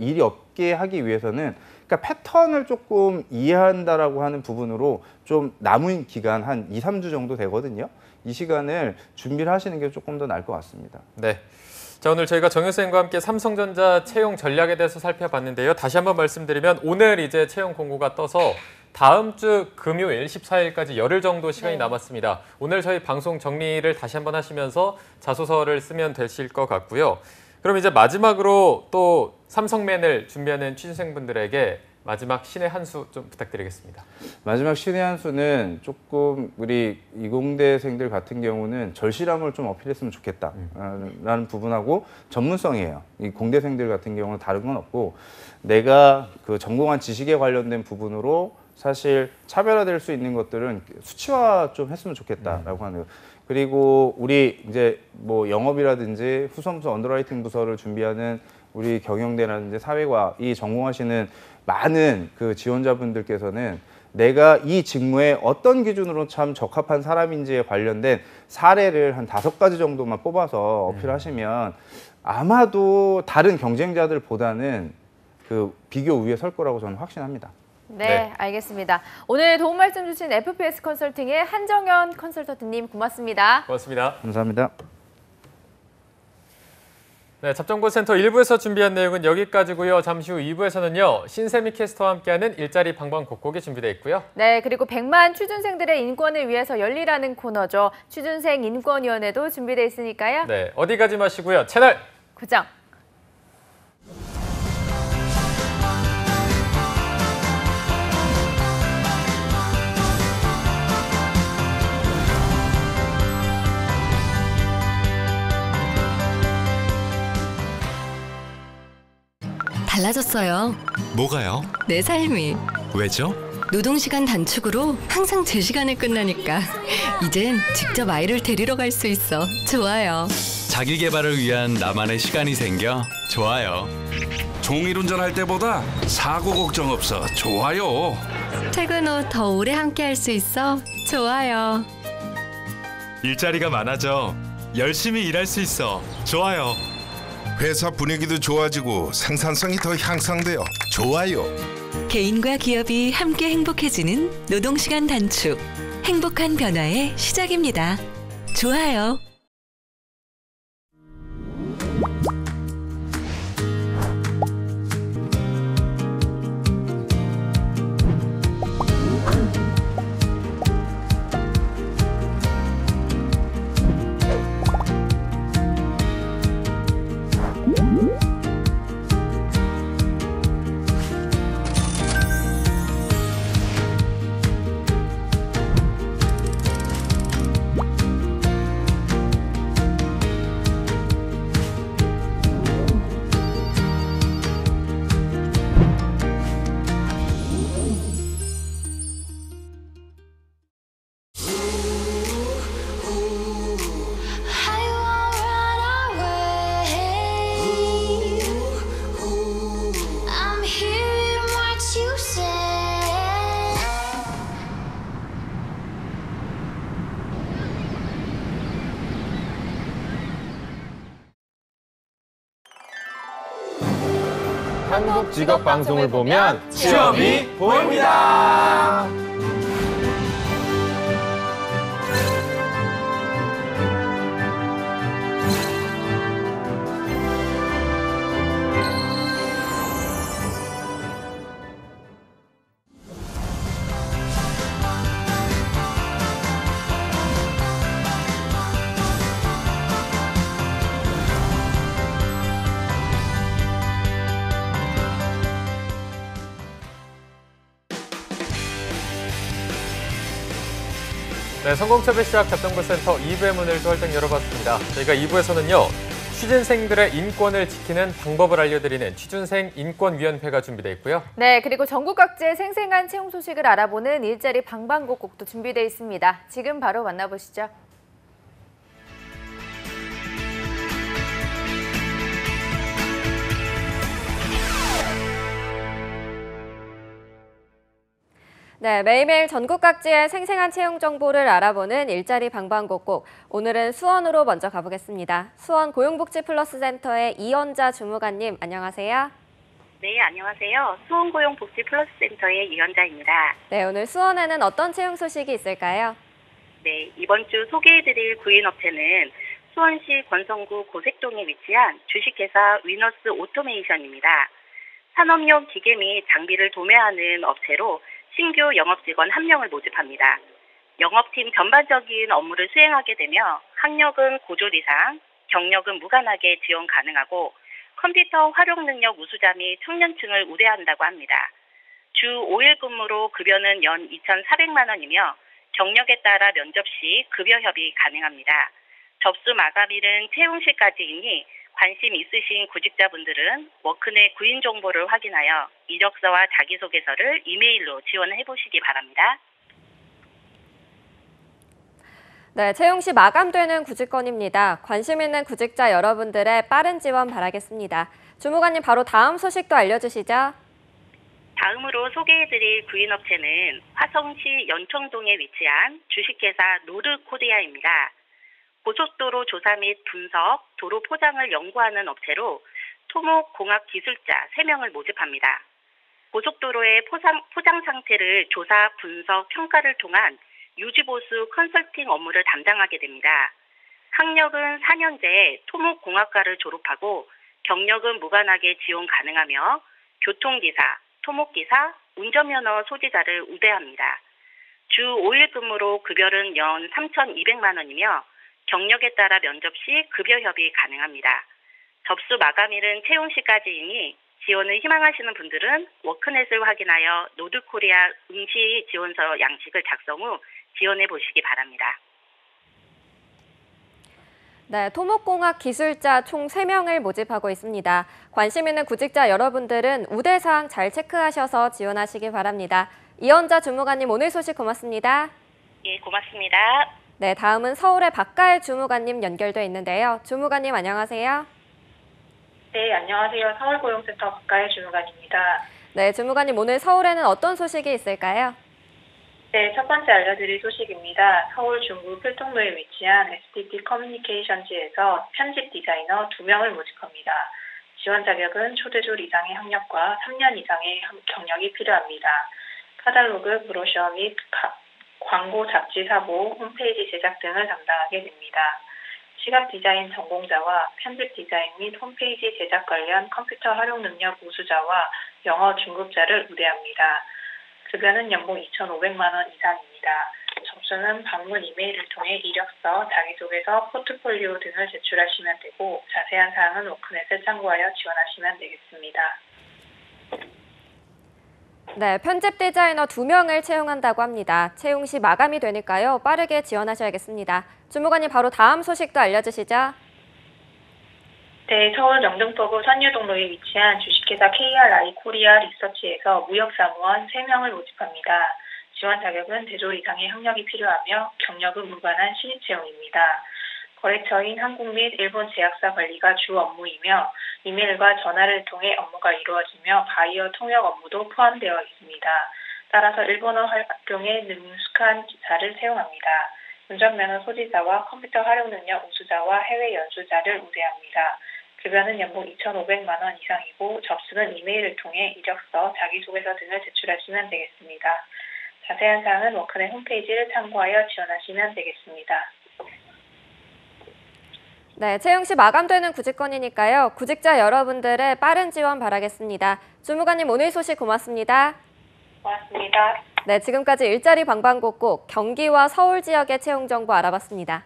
일이 없게 하기 위해서는, 그러니까 패턴을 조금 이해한다라고 하는 부분으로 좀 남은 기간 한 2, 3주 정도 되거든요. 이 시간을 준비를 하시는 게 조금 더 나을 것 같습니다. 네. 자, 오늘 저희가 정 교수님과 함께 삼성전자 채용 전략에 대해서 살펴봤는데요. 다시 한번 말씀드리면 오늘 이제 채용 공고가 떠서 다음 주 금요일 14일까지 열흘 정도 시간이 남았습니다. 오늘 저희 방송 정리를 다시 한번 하시면서 자소서를 쓰면 되실 것 같고요. 그럼 이제 마지막으로 또 삼성맨을 준비하는 취준생분들에게 마지막 신의 한 수 좀 부탁드리겠습니다. 마지막 신의 한 수는 조금 우리 이공대생들 같은 경우는 절실함을 좀 어필했으면 좋겠다라는 부분하고 전문성이에요. 이 공대생들 같은 경우는 다른 건 없고, 내가 그 전공한 지식에 관련된 부분으로 사실 차별화될 수 있는 것들은 수치화 좀 했으면 좋겠다라고 하는. 그리고 우리 이제 뭐 영업이라든지 후선부서 언더라이팅 부서를 준비하는 우리 경영대라든지 사회과 이 전공하시는 많은 그 지원자분들께서는 내가 이 직무에 어떤 기준으로 참 적합한 사람인지에 관련된 사례를 한 5가지 정도만 뽑아서 어필하시면 아마도 다른 경쟁자들보다는 그 비교 우위에 설 거라고 저는 확신합니다. 네, 알겠습니다. 오늘 도움 말씀 주신 FPS 컨설팅의 한정현 컨설턴트님 고맙습니다. 고맙습니다. 감사합니다. 네, 잡정보센터 1부에서 준비한 내용은 여기까지고요. 잠시 후 2부에서는요. 신세미 캐스터와 함께하는 일자리 방방곡곡이 준비되어 있고요. 네, 그리고 100만 취준생들의 인권을 위해서 열리라는 코너죠. 취준생 인권위원회도 준비되어 있으니까요. 네, 어디 가지 마시고요. 채널 고정. 달라졌어요. 뭐가요? 내 삶이. 왜죠? 노동시간 단축으로 항상 제 시간에 끝나니까 이젠 직접 아이를 데리러 갈 수 있어. 좋아요. 자기 개발을 위한 나만의 시간이 생겨 좋아요. 종일 운전할 때보다 사고 걱정 없어 좋아요. 퇴근 후 더 오래 함께 할 수 있어. 좋아요. 일자리가 많아져 열심히 일할 수 있어 좋아요. 회사 분위기도 좋아지고 생산성이 더 향상되어 좋아요. 개인과 기업이 함께 행복해지는 노동시간 단축. 행복한 변화의 시작입니다. 좋아요. 한국 직업 방송을 보면 취업이 보입니다. 네, 성공첩의 시작 잡정보센터 2부의 문을 또 활짝 열어봤습니다. 저희가 2부에서는요. 취준생들의 인권을 지키는 방법을 알려드리는 취준생 인권위원회가 준비되어 있고요. 네, 그리고 전국 각지의 생생한 채용 소식을 알아보는 일자리 방방곡곡도 준비되어 있습니다. 지금 바로 만나보시죠. 네, 매일매일 전국 각지의 생생한 채용 정보를 알아보는 일자리 방방곡곡. 오늘은 수원으로 먼저 가보겠습니다. 수원 고용복지플러스센터의 이연자 주무관님, 안녕하세요. 네, 안녕하세요. 수원고용복지플러스센터의 이연자입니다. 네, 오늘 수원에는 어떤 채용 소식이 있을까요? 네, 이번 주 소개해드릴 구인업체는 수원시 권성구 고색동에 위치한 주식회사 위너스 오토메이션입니다. 산업용 기계 및 장비를 도매하는 업체로 신규 영업직원 1명을 모집합니다. 영업팀 전반적인 업무를 수행하게 되며 학력은 고졸 이상, 경력은 무관하게 지원 가능하고 컴퓨터 활용 능력 우수자 및 청년층을 우대한다고 합니다. 주 5일 근무로 급여는 연 2,400만 원이며 경력에 따라 면접 시 급여 협의 가능합니다. 접수 마감일은 채용시까지이니 관심 있으신 구직자분들은 워크넷 구인 정보를 확인하여 이력서와 자기소개서를 이메일로 지원해 보시기 바랍니다. 네, 채용 시 마감되는 구직건입니다. 관심 있는 구직자 여러분들의 빠른 지원 바라겠습니다. 주무관님, 바로 다음 소식도 알려주시죠. 다음으로 소개해드릴 구인업체는 화성시 연청동에 위치한 주식회사 노르코리아입니다. 고속도로 조사 및 분석, 도로 포장을 연구하는 업체로 토목공학기술자 3명을 모집합니다. 고속도로의 포장 상태를 조사, 분석, 평가를 통한 유지보수 컨설팅 업무를 담당하게 됩니다. 학력은 4년제 토목공학과를 졸업하고 경력은 무관하게 지원 가능하며 교통기사, 토목기사, 운전면허 소지자를 우대합니다. 주 5일 근무로 급여는 연 3,200만 원이며 경력에 따라 면접 시 급여 협의 가능합니다. 접수 마감일은 채용 시까지이니 지원을 희망하시는 분들은 워크넷을 확인하여 노드코리아 응시 지원서 양식을 작성 후 지원해 보시기 바랍니다. 네, 토목공학 기술자 총 3명을 모집하고 있습니다. 관심 있는 구직자 여러분들은 우대사항 잘 체크하셔서 지원하시기 바랍니다. 이원자 주무관님 오늘 소식 고맙습니다. 예, 고맙습니다. 네, 다음은 서울의 박가일 주무관님 연결돼 있는데요. 주무관님 안녕하세요. 네, 안녕하세요. 서울고용센터 박가일 주무관입니다. 네, 주무관님 오늘 서울에는 어떤 소식이 있을까요? 네, 첫 번째 알려드릴 소식입니다. 서울 중구 필통로에 위치한 STT 커뮤니케이션즈에서 편집 디자이너 2명을 모집합니다. 지원 자격은 초대졸 이상의 학력과 3년 이상의 경력이 필요합니다. 카탈로그, 브로셔 및 광고, 잡지 사보, 홈페이지 제작 등을 담당하게 됩니다. 시각 디자인 전공자와 편집 디자인 및 홈페이지 제작 관련 컴퓨터 활용 능력 우수자와 영어 중급자를 우대합니다. 급여는 연봉 2,500만 원 이상입니다. 접수는 방문 이메일을 통해 이력서, 자기소개서, 포트폴리오 등을 제출하시면 되고 자세한 사항은 워크넷을 참고하여 지원하시면 되겠습니다. 네, 편집 디자이너 2명을 채용한다고 합니다. 채용 시 마감이 되니까요. 빠르게 지원하셔야겠습니다. 주무관님 바로 다음 소식도 알려주시죠. 네, 서울 영등포구 선유동로에 위치한 주식회사 KRI 코리아 리서치에서 무역사무원 3명을 모집합니다. 지원 자격은 대졸 이상의 학력이 필요하며 경력은 무관한 신입 채용입니다. 거래처인 한국 및 일본 제약사 관리가 주 업무이며 이메일과 전화를 통해 업무가 이루어지며 바이어 통역 업무도 포함되어 있습니다. 따라서 일본어 활용에 능숙한 기사를 채용합니다. 운전면허 소지자와 컴퓨터 활용 능력 우수자와 해외 연수자를 우대합니다. 급여는 연봉 2,500만 원 이상이고 접수는 이메일을 통해 이력서, 자기소개서 등을 제출하시면 되겠습니다. 자세한 사항은 워크넷 홈페이지를 참고하여 지원하시면 되겠습니다. 네, 채용 시 마감되는 구직권이니까요. 구직자 여러분들의 빠른 지원 바라겠습니다. 주무관님 오늘 소식 고맙습니다. 고맙습니다. 네, 지금까지 일자리 방방곡곡 경기와 서울 지역의 채용 정보 알아봤습니다.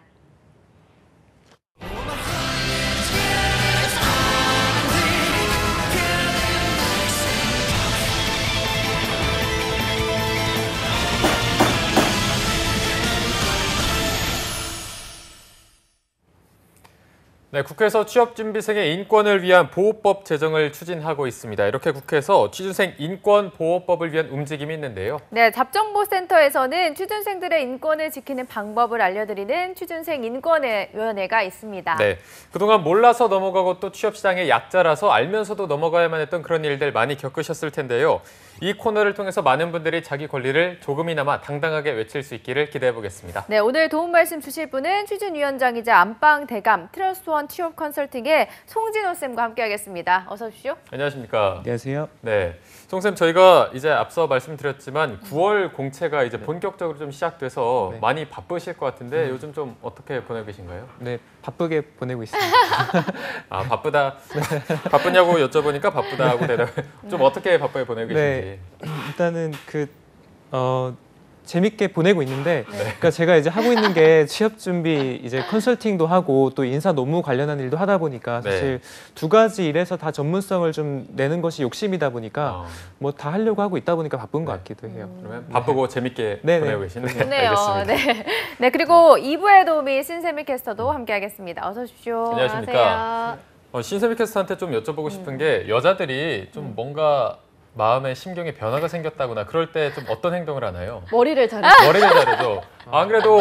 네, 국회에서 취업준비생의 인권을 위한 보호법 제정을 추진하고 있습니다. 이렇게 국회에서 취준생 인권보호법을 위한 움직임이 있는데요. 네, 잡정보센터에서는 취준생들의 인권을 지키는 방법을 알려드리는 취준생 인권위원회가 있습니다. 네, 그동안 몰라서 넘어가고 또 취업시장의 약자라서 알면서도 넘어가야만 했던 그런 일들 많이 겪으셨을 텐데요. 이 코너를 통해서 많은 분들이 자기 권리를 조금이나마 당당하게 외칠 수 있기를 기대해보겠습니다. 네, 오늘 도움 말씀 주실 분은 취준위원장이자 안방 대감 트러스트원 취업 컨설팅의 송진호 쌤과 함께하겠습니다. 어서 오십시오. 안녕하십니까. 안녕하세요. 네, 송쌤 저희가 이제 앞서 말씀드렸지만 9월 공채가 이제 본격적으로 좀 시작돼서 많이 바쁘실 것 같은데 요즘 좀 어떻게 보내고 계신가요? 네, 바쁘게 보내고 있습니다. 아, 바쁘다. 바쁘냐고 여쭤보니까 바쁘다 하고 대답을 좀 어떻게 바쁘게 보내고 계신지. 일단은 재밌게 보내고 있는데, 그러니까 제가 이제 하고 있는 게 취업 준비 이제 컨설팅도 하고 또 인사 논문 관련한 일도 하다 보니까 사실 두 가지 일에서 다 전문성을 좀 내는 것이 욕심이다 보니까 뭐 다 하려고 하고 있다 보니까 바쁜 것 같기도 해요. 그러면 바쁘고 재밌게 보내고 계시네요. 좋네요. 네, 그리고 2부의 도우미 신세미 캐스터도 함께하겠습니다. 어서 오십시오. 안녕하십니까. 신세미 캐스터한테 좀 여쭤보고 싶은 게 여자들이 좀 뭔가 마음에 심경에 변화가 생겼다거나 그럴 때 좀 어떤 행동을 하나요? 머리를 자르죠. 머리를 자르죠. 안 그래도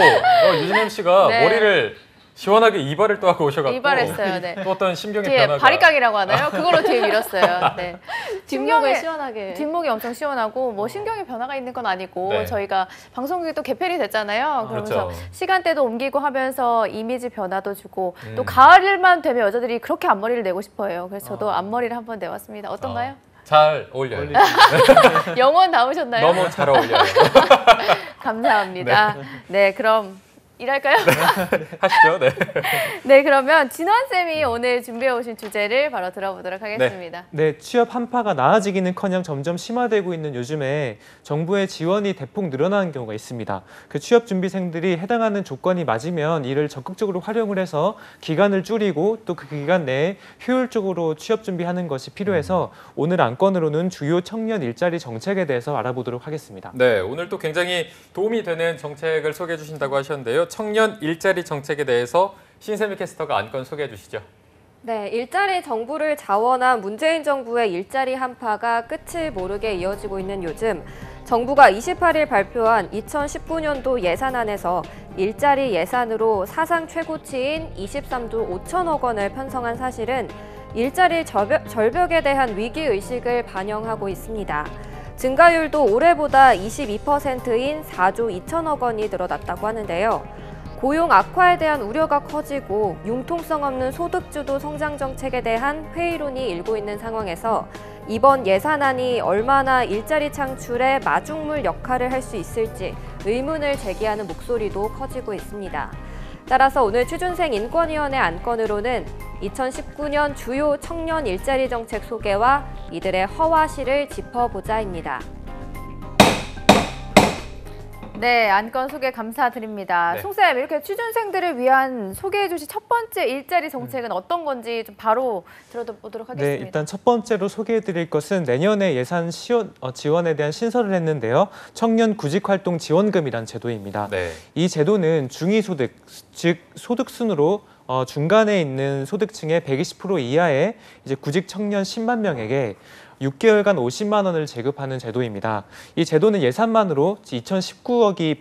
유진엠 씨가 머리를 시원하게 이발을 또 하고 오셔가지고 이발했어요. 네. 또 어떤 심경의 뒤에 변화가 바리깡이라고 하나요? 그걸로 뒤에 밀었어요. 네. 뒷목을 시원하게. 뒷목이 엄청 시원하고 뭐 신경에 변화가 있는 건 아니고 저희가 방송국이 또 개편이 됐잖아요. 그러면서 그렇죠. 시간대도 옮기고 하면서 이미지 변화도 주고 또 가을만 되면 여자들이 그렇게 앞머리를 내고 싶어해요. 그래서 저도 앞머리를 한번 내봤습니다. 어떤가요? 잘 어울려요. 영원 담으셨나요? 너무 잘 어울려요. 감사합니다. 네, 그럼 일할까요? 하시죠. 네. 네, 그러면 진원쌤이 오늘 준비해 오신 주제를 바로 들어보도록 하겠습니다. 네, 취업 한파가 나아지기는커녕 점점 심화되고 있는 요즘에 정부의 지원이 대폭 늘어나는 경우가 있습니다. 그 취업 준비생들이 해당하는 조건이 맞으면 이를 적극적으로 활용을 해서 기간을 줄이고 또 그 기간 내에 효율적으로 취업 준비하는 것이 필요해서 오늘 안건으로는 주요 청년 일자리 정책에 대해서 알아보도록 하겠습니다. 네, 오늘 또 굉장히 도움이 되는 정책을 소개해 주신다고 하셨는데요. 청년 일자리 정책에 대해서 신세미 캐스터가 안건 소개해 주시죠. 네, 일자리 정부를 자원한 문재인 정부의 일자리 한파가 끝을 모르게 이어지고 있는 요즘 정부가 28일 발표한 2019년도 예산안에서 일자리 예산으로 사상 최고치인 23조 5천억 원을 편성한 사실은 일자리 절벽에 대한 위기의식을 반영하고 있습니다. 증가율도 올해보다 22%인 4조 2천억 원이 늘어났다고 하는데요. 고용 악화에 대한 우려가 커지고 융통성 없는 소득주도 성장 정책에 대한 회의론이 일고 있는 상황에서 이번 예산안이 얼마나 일자리 창출에 마중물 역할을 할 수 있을지 의문을 제기하는 목소리도 커지고 있습니다. 따라서 오늘 취준생 인권위원회 안건으로는 2019년 주요 청년 일자리 정책 소개와 이들의 허와시를 짚어보자입니다. 네, 안건 소개 감사드립니다. 네. 송쌤, 이렇게 취준생들을 위한 소개해 주신 첫 번째 일자리 정책은 어떤 건지 좀 바로 들어보도록 하겠습니다. 네, 일단 첫 번째로 소개해 드릴 것은 내년에 예산 지원에 대한 신설을 했는데요. 청년 구직활동 지원금이라는 제도입니다. 네. 이 제도는 중위소득, 즉 소득 순으로 중간에 있는 소득층의 120% 이하의 이제 구직 청년 10만 명에게 6개월간 50만 원을 제급하는 제도입니다. 이 제도는 예산만으로 2019억이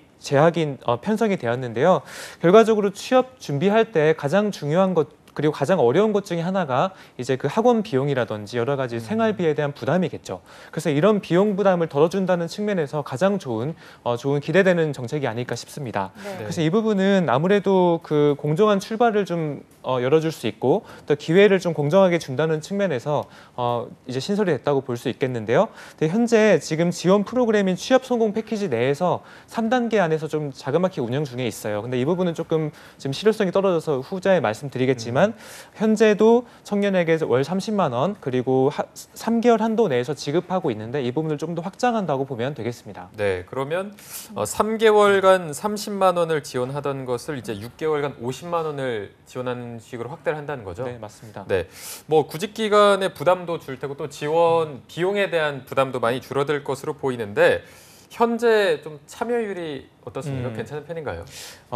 편성이 되었는데요. 결과적으로 취업 준비할 때 가장 중요한 것 그리고 가장 어려운 것 중에 하나가 이제 그 학원 비용이라든지 여러 가지 생활비에 대한 부담이겠죠. 그래서 이런 비용 부담을 덜어준다는 측면에서 가장 좋은 기대되는 정책이 아닐까 싶습니다. 네. 그래서 이 부분은 아무래도 그 공정한 출발을 좀 열어줄 수 있고 또 기회를 좀 공정하게 준다는 측면에서 이제 신설이 됐다고 볼 수 있겠는데요. 근데 현재 지금 지원 프로그램인 취업 성공 패키지 내에서 3단계 안에서 좀 자그마치 운영 중에 있어요. 근데 이 부분은 조금 지금 실효성이 떨어져서 후자에 말씀드리겠지만 현재도 청년에게 월 30만 원 그리고 3개월 한도 내에서 지급하고 있는데 이 부분을 좀 더 확장한다고 보면 되겠습니다. 네, 그러면 3개월간 30만 원을 지원하던 것을 이제 6개월간 50만 원을 지원하는 식으로 확대를 한다는 거죠? 네, 맞습니다. 네, 뭐 구직 기간의 부담도 줄 테고 또 지원 비용에 대한 부담도 많이 줄어들 것으로 보이는데 현재 좀 참여율이 어떻습니까? 괜찮은 편인가요?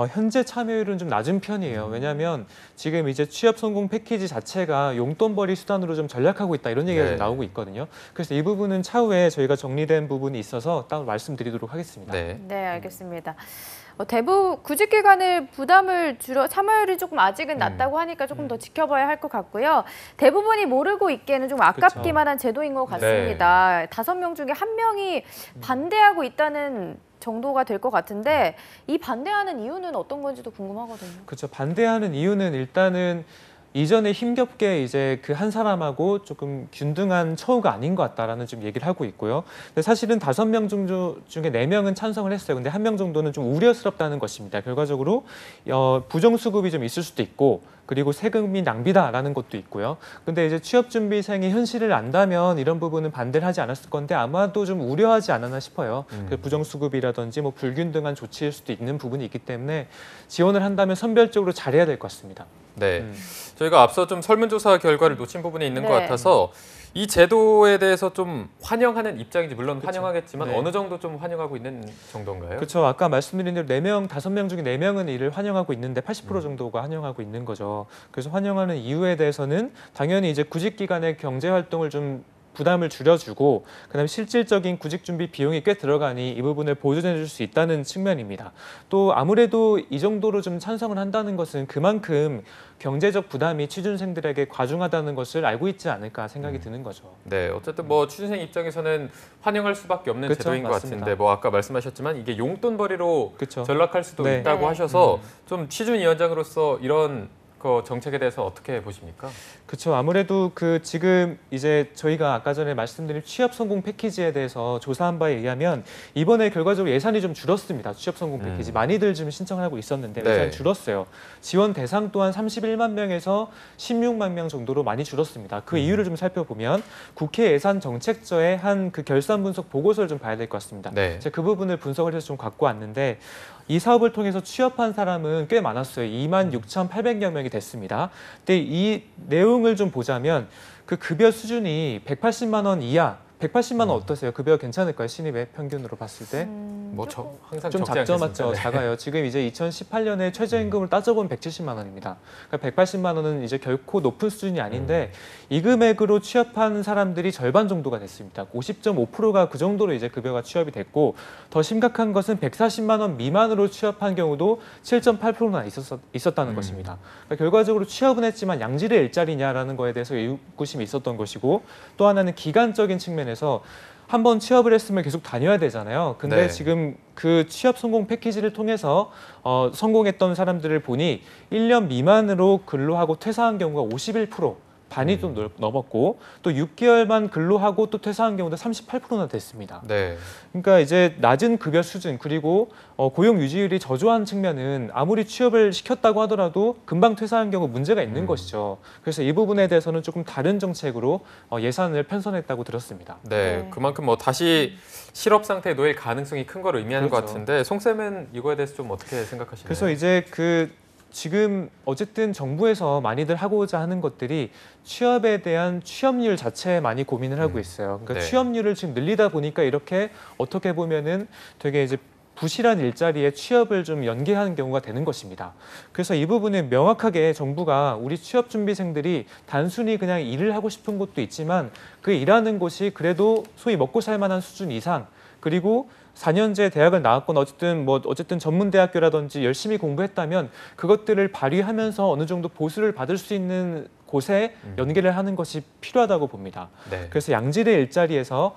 현재 참여율은 좀 낮은 편이에요. 왜냐하면 지금 이제 취업 성공 패키지 자체가 용돈벌이 수단으로 좀 전략하고 있다 이런 얘기가 좀 나오고 있거든요. 그래서 이 부분은 차후에 저희가 정리된 부분이 있어서 따로 말씀드리도록 하겠습니다. 네, 네, 알겠습니다. 대부분 구직 기간의 부담을 참여율이 조금 아직은 낮다고 하니까 조금 더 지켜봐야 할 것 같고요. 대부분이 모르고 있기에는 좀 아깝기만 한 제도인 것 같습니다. 5명 중에 1명이 반대하고 있다는 정도가 될 것 같은데 이 반대하는 이유는 어떤 건지도 궁금하거든요. 그렇죠. 반대하는 이유는 일단은 이전에 힘겹게 이제 그 한 사람하고 조금 균등한 처우가 아닌 것 같다라는 좀 얘기를 하고 있고요. 근데 사실은 5명 중에 4명은 찬성을 했어요. 근데 1명 정도는 좀 우려스럽다는 것입니다. 결과적으로 부정수급이 좀 있을 수도 있고 그리고 세금이 낭비다라는 것도 있고요. 근데 이제 취업준비생이 현실을 안다면 이런 부분은 반대를 하지 않았을 건데 아마도 좀 우려하지 않았나 싶어요. 그 부정수급이라든지 뭐 불균등한 조치일 수도 있는 부분이 있기 때문에 지원을 한다면 선별적으로 잘해야 될 것 같습니다. 네, 저희가 앞서 좀 설문조사 결과를 놓친 부분이 있는 것 같아서 이 제도에 대해서 좀 환영하는 입장인지 물론 환영하겠지만 어느 정도 좀 환영하고 있는 정도인가요? 그렇죠. 아까 말씀드린 대로 5명 중에 4명은 이를 환영하고 있는데 80% 정도가 환영하고 있는 거죠. 그래서 환영하는 이유에 대해서는 당연히 이제 구직 기간의 경제 활동을 좀 부담을 줄여주고 그다음에 실질적인 구직 준비 비용이 꽤 들어가니 이 부분을 보존해 줄 수 있다는 측면입니다. 또 아무래도 이 정도로 좀 찬성을 한다는 것은 그만큼 경제적 부담이 취준생들에게 과중하다는 것을 알고 있지 않을까 생각이 드는 거죠. 네, 어쨌든 뭐 취준생 입장에서는 환영할 수밖에 없는 제도인 것 같은데 뭐 아까 말씀하셨지만 이게 용돈벌이로 전락할 수도 있다고 하셔서 좀 취준위원장으로서 이런 정책에 대해서 어떻게 보십니까? 그렇죠. 아무래도 지금 이제 저희가 아까 전에 말씀드린 취업 성공 패키지에 대해서 조사한 바에 의하면 이번에 결과적으로 예산이 좀 줄었습니다. 취업 성공 패키지 많이들 좀 신청을 하고 있었는데 예산이 줄었어요. 지원 대상 또한 31만 명에서 16만 명 정도로 많이 줄었습니다. 그 이유를 좀 살펴보면 국회 예산정책처의 한 그 결산 분석 보고서를 좀 봐야 될 것 같습니다. 제가 그 부분을 분석을 해서 좀 갖고 왔는데 이 사업을 통해서 취업한 사람은 꽤 많았어요. 26,800여 명이 됐습니다. 근데 이 내용을 좀 보자면 그 급여 수준이 180만 원 이하, 180만 원 어떠세요? 급여가 괜찮을까요? 신입의 평균으로 봤을 때? 항상 좀 적지 작죠, 않겠습니까? 맞죠? 네. 작아요. 지금 이제 2018년에 최저임금을 따져보면 170만 원입니다. 그러니까 180만 원은 이제 결코 높은 수준이 아닌데 이 금액으로 취업한 사람들이 절반 정도가 됐습니다. 50.5%가 그 정도로 이제 급여가 취업이 됐고 더 심각한 것은 140만 원 미만으로 취업한 경우도 7.8%나 있었다는 것입니다. 그러니까 결과적으로 취업은 했지만 양질의 일자리냐라는 거에 대해서 의구심이 있었던 것이고 또 하나는 기간적인 측면에서 한번 취업을 했으면 계속 다녀야 되잖아요. 근데 네. 지금 그 취업 성공 패키지를 통해서 성공했던 사람들을 보니 1년 미만으로 근로하고 퇴사한 경우가 51%. 반이 좀 넘었고 또 6개월만 근로하고 또 퇴사한 경우도 38%나 됐습니다. 네. 그러니까 이제 낮은 급여 수준 그리고 고용 유지율이 저조한 측면은 아무리 취업을 시켰다고 하더라도 금방 퇴사한 경우 문제가 있는 것이죠. 그래서 이 부분에 대해서는 조금 다른 정책으로 예산을 편성했다고 들었습니다. 네, 그만큼 다시 실업 상태에 놓일 가능성이 큰 걸 의미하는 것 같은데 송 쌤은 이거에 대해서 좀 어떻게 생각하시나요? 그래서 이제 지금 어쨌든 정부에서 많이들 하고자 하는 것들이 취업에 대한 취업률 자체에 많이 고민을 하고 있어요. 그러니까 네. 취업률을 지금 늘리다 보니까 이렇게 어떻게 보면은 되게 이제 부실한 일자리에 취업을 좀 연계하는 경우가 되는 것입니다. 그래서 이 부분은 명확하게 정부가 우리 취업 준비생들이 단순히 그냥 일을 하고 싶은 곳도 있지만 그 일하는 곳이 그래도 소위 먹고 살 만한 수준 이상 그리고 4년제 대학을 나왔거나 어쨌든 전문대학교라든지 열심히 공부했다면 그것들을 발휘하면서 어느 정도 보수를 받을 수 있는 곳에 연계를 하는 것이 필요하다고 봅니다. 네. 그래서 양질의 일자리에서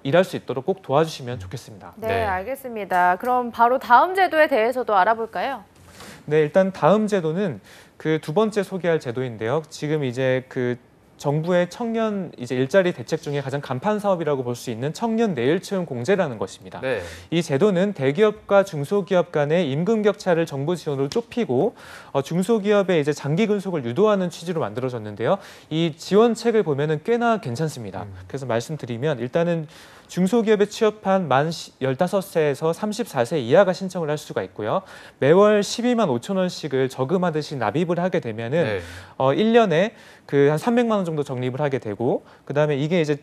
일할 수 있도록 꼭 도와주시면 좋겠습니다. 네, 알겠습니다. 그럼 바로 다음 제도에 대해서도 알아볼까요? 네, 일단 다음 제도는 그 두 번째 소개할 제도인데요. 지금 이제 정부의 청년 일자리 대책 중에 가장 간판 사업이라고 볼 수 있는 청년 내일 채용 공제라는 것입니다. 네. 이 제도는 대기업과 중소기업 간의 임금 격차를 정부 지원으로 좁히고 중소기업의 이제 장기 근속을 유도하는 취지로 만들어졌는데요. 이 지원책을 보면은 꽤나 괜찮습니다. 그래서 말씀드리면 일단은 중소기업에 취업한 만 15세에서 34세 이하가 신청을 할 수가 있고요. 매월 12만 5천 원씩을 저금하듯이 납입을 하게 되면은 1년에 한 300만 원 정도 적립을 하게 되고 그다음에 이게 이제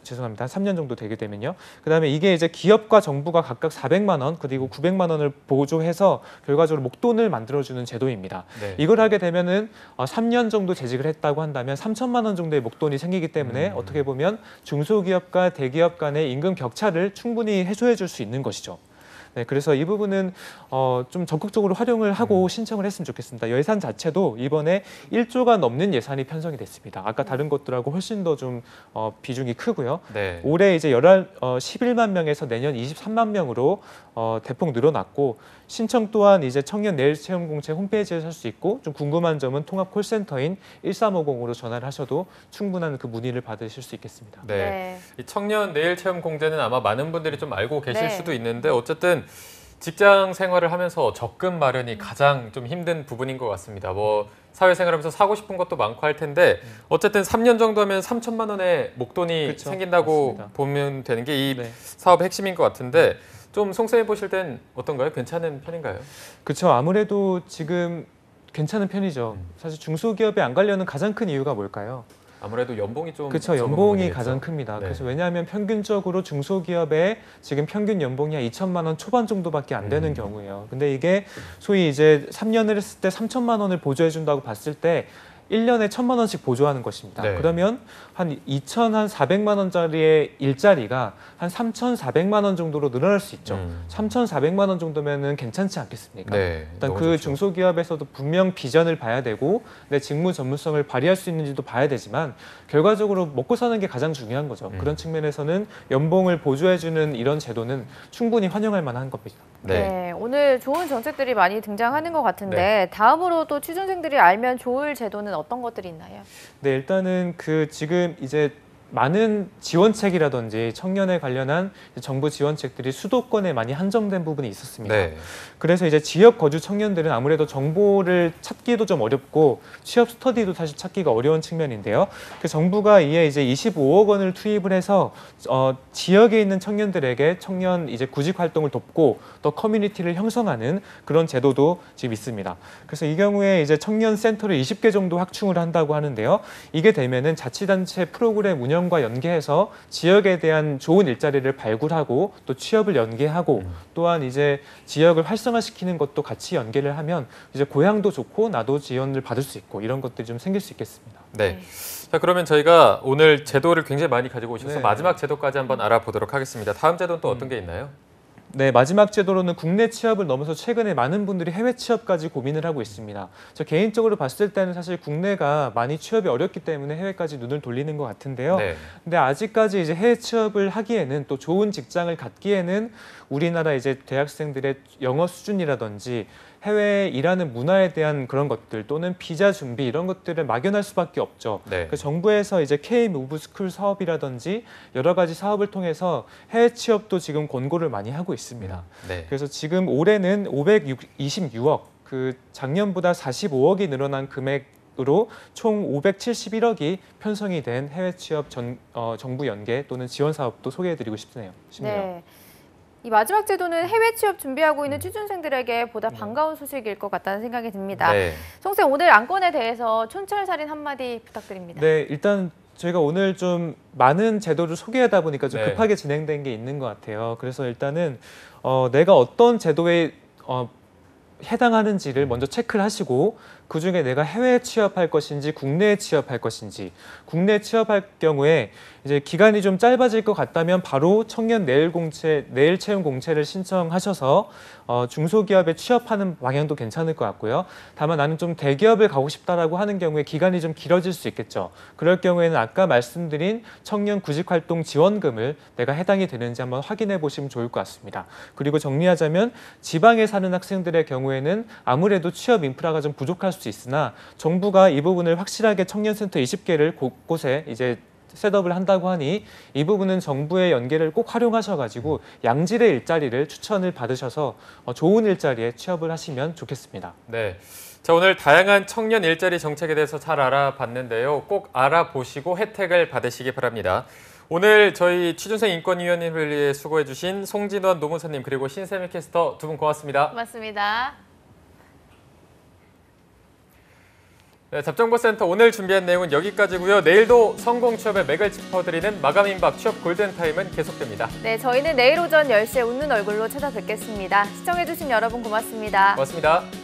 죄송합니다. 한 3년 정도 되게 되면요. 그다음에 이게 이제 기업과 정부가 각각 400만 원 그리고 900만 원을 보조해서 결과적으로 목돈을 만들어주는 제도입니다. 네. 이걸 하게 되면은 3년 정도 재직을 했다고 한다면 3천만 원 정도의 목돈이 생기기 때문에 어떻게 보면 중소기업과 대기업 간의 임금 격차를 충분히 해소해 줄 수 있는 것이죠. 네, 그래서 이 부분은 좀 적극적으로 활용을 하고 신청을 했으면 좋겠습니다. 예산 자체도 이번에 1조가 넘는 예산이 편성이 됐습니다. 아까 다른 것들하고 훨씬 더 좀 비중이 크고요. 네. 올해 이제 11만 명에서 내년 23만 명으로 대폭 늘어났고 신청 또한 이제 청년 내일 채용 공채 홈페이지에서 할 수 있고 좀 궁금한 점은 통합 콜센터인 1350으로 전화를 하셔도 충분한 그 문의를 받으실 수 있겠습니다. 네. 이 청년 내일 채용 공제는 아마 많은 분들이 좀 알고 계실 수도 있는데 어쨌든 직장 생활을 하면서 적금 마련이 가장 좀 힘든 부분인 것 같습니다. 사회생활하면서 사고 싶은 것도 많고 할 텐데 어쨌든 3년 정도 하면 3천만 원의 목돈이 생긴다고 맞습니다. 보면 되는 게 이 사업의 핵심인 것 같은데 좀 송쌤이 보실 땐 어떤가요? 괜찮은 편인가요? 그렇죠. 아무래도 지금 괜찮은 편이죠. 사실 중소기업에 안 가려는 가장 큰 이유가 뭘까요? 아무래도 연봉이 좀 그렇죠. 연봉이 가장 큽니다. 그래서 왜냐하면 평균적으로 중소기업의 지금 평균 연봉이 한 2천만 원 초반 정도밖에 안 되는 경우예요. 근데 이게 소위 이제 3년을 했을 때 3천만 원을 보조해 준다고 봤을 때 1년에 1,000만 원씩 보조하는 것입니다. 그러면 한 2,400만 원짜리의 일자리가 한 3,400만 원 정도로 늘어날 수 있죠. 3,400만 원 정도면은 괜찮지 않겠습니까? 일단 그 중소기업에서도 분명 비전을 봐야 되고 내 직무 전문성을 발휘할 수 있는지도 봐야 되지만 결과적으로 먹고 사는 게 가장 중요한 거죠. 그런 측면에서는 연봉을 보조해주는 이런 제도는 충분히 환영할 만한 겁니다. 네, 오늘 좋은 정책들이 많이 등장하는 것 같은데 다음으로 또 취준생들이 알면 좋을 제도는 어떤 것들이 있나요? 네, 일단은 지금 이제 많은 지원책이라든지 청년에 관련한 정부 지원책들이 수도권에 많이 한정된 부분이 있었습니다. 그래서 이제 지역 거주 청년들은 아무래도 정보를 찾기도 좀 어렵고 취업 스터디도 사실 찾기가 어려운 측면인데요. 정부가 이에 이제 25억 원을 투입을 해서 지역에 있는 청년들에게 청년 이제 구직 활동을 돕고 또 커뮤니티를 형성하는 그런 제도도 지금 있습니다. 그래서 이 경우에 이제 청년 센터를 20개 정도 확충을 한다고 하는데요. 이게 되면은 자치단체 프로그램 운영 관련과 연계해서 지역에 대한 좋은 일자리를 발굴하고 또 취업을 연계하고 또한 이제 지역을 활성화시키는 것도 같이 연계를 하면 이제 고향도 좋고 나도 지원을 받을 수 있고 이런 것들이 좀 생길 수 있겠습니다. 네. 자, 그러면 저희가 오늘 제도를 굉장히 많이 가지고 오셔서 네. 마지막 제도까지 한번 알아보도록 하겠습니다. 다음 제도는 또 어떤 게 있나요? 네, 마지막 제도로는 국내 취업을 넘어서 최근에 많은 분들이 해외 취업까지 고민을 하고 있습니다. 저 개인적으로 봤을 때는 사실 국내가 많이 취업이 어렵기 때문에 해외까지 눈을 돌리는 것 같은데요. 네. 근데 아직까지 이제 해외 취업을 하기에는 또 좋은 직장을 갖기에는 우리나라 이제 대학생들의 영어 수준이라든지 해외에 일하는 문화에 대한 그런 것들 또는 비자 준비 이런 것들을 막연할 수밖에 없죠. 네. 그 정부에서 이제 K-무브스쿨 사업이라든지 여러 가지 사업을 통해서 해외 취업도 지금 권고를 많이 하고 있습니다. 네. 그래서 지금 올해는 526억, 그 작년보다 45억이 늘어난 금액으로 총 571억이 편성이 된 해외 취업 정부 연계 또는 지원 사업도 소개해드리고 싶네요. 네. 이 마지막 제도는 해외 취업 준비하고 있는 취준생들에게 보다 반가운 소식일 것 같다는 생각이 듭니다. 네. 송쌤, 오늘 안건에 대해서 촌철살인 한마디 부탁드립니다. 네, 일단 저희가 오늘 좀 많은 제도를 소개하다 보니까 좀 네. 급하게 진행된 게 있는 것 같아요. 그래서 일단은 내가 어떤 제도에 해당하는지를 먼저 체크를 하시고 그중에 내가 해외에 취업할 것인지 국내에 취업할 것인지, 국내에 취업할 경우에 이제 기간이 좀 짧아질 것 같다면 바로 청년 내일 채용 공채를 신청하셔서 중소기업에 취업하는 방향도 괜찮을 것 같고요. 다만 나는 좀 대기업을 가고 싶다라고 하는 경우에 기간이 좀 길어질 수 있겠죠. 그럴 경우에는 아까 말씀드린 청년 구직활동 지원금을 내가 해당이 되는지 한번 확인해 보시면 좋을 것 같습니다. 그리고 정리하자면 지방에 사는 학생들의 경우에는 아무래도 취업 인프라가 좀 부족할 수 있으나 정부가 이 부분을 확실하게 청년센터 20개를 곳곳에 이제 셋업을 한다고 하니 이 부분은 정부의 연계를 꼭 활용하셔가지고 양질의 일자리를 추천을 받으셔서 좋은 일자리에 취업을 하시면 좋겠습니다. 네. 자, 오늘 다양한 청년 일자리 정책에 대해서 잘 알아봤는데요. 꼭 알아보시고 혜택을 받으시기 바랍니다. 오늘 저희 취준생 인권위원회를 위해 수고해 주신 송진원 노무사님 그리고 신세미 캐스터 두 분 고맙습니다. 고맙습니다. 네, 잡정보센터 오늘 준비한 내용은 여기까지고요. 내일도 성공 취업의 맥을 짚어드리는 마감 임박 취업 골든타임은 계속됩니다. 네, 저희는 내일 오전 10시에 웃는 얼굴로 찾아뵙겠습니다. 시청해주신 여러분 고맙습니다. 고맙습니다.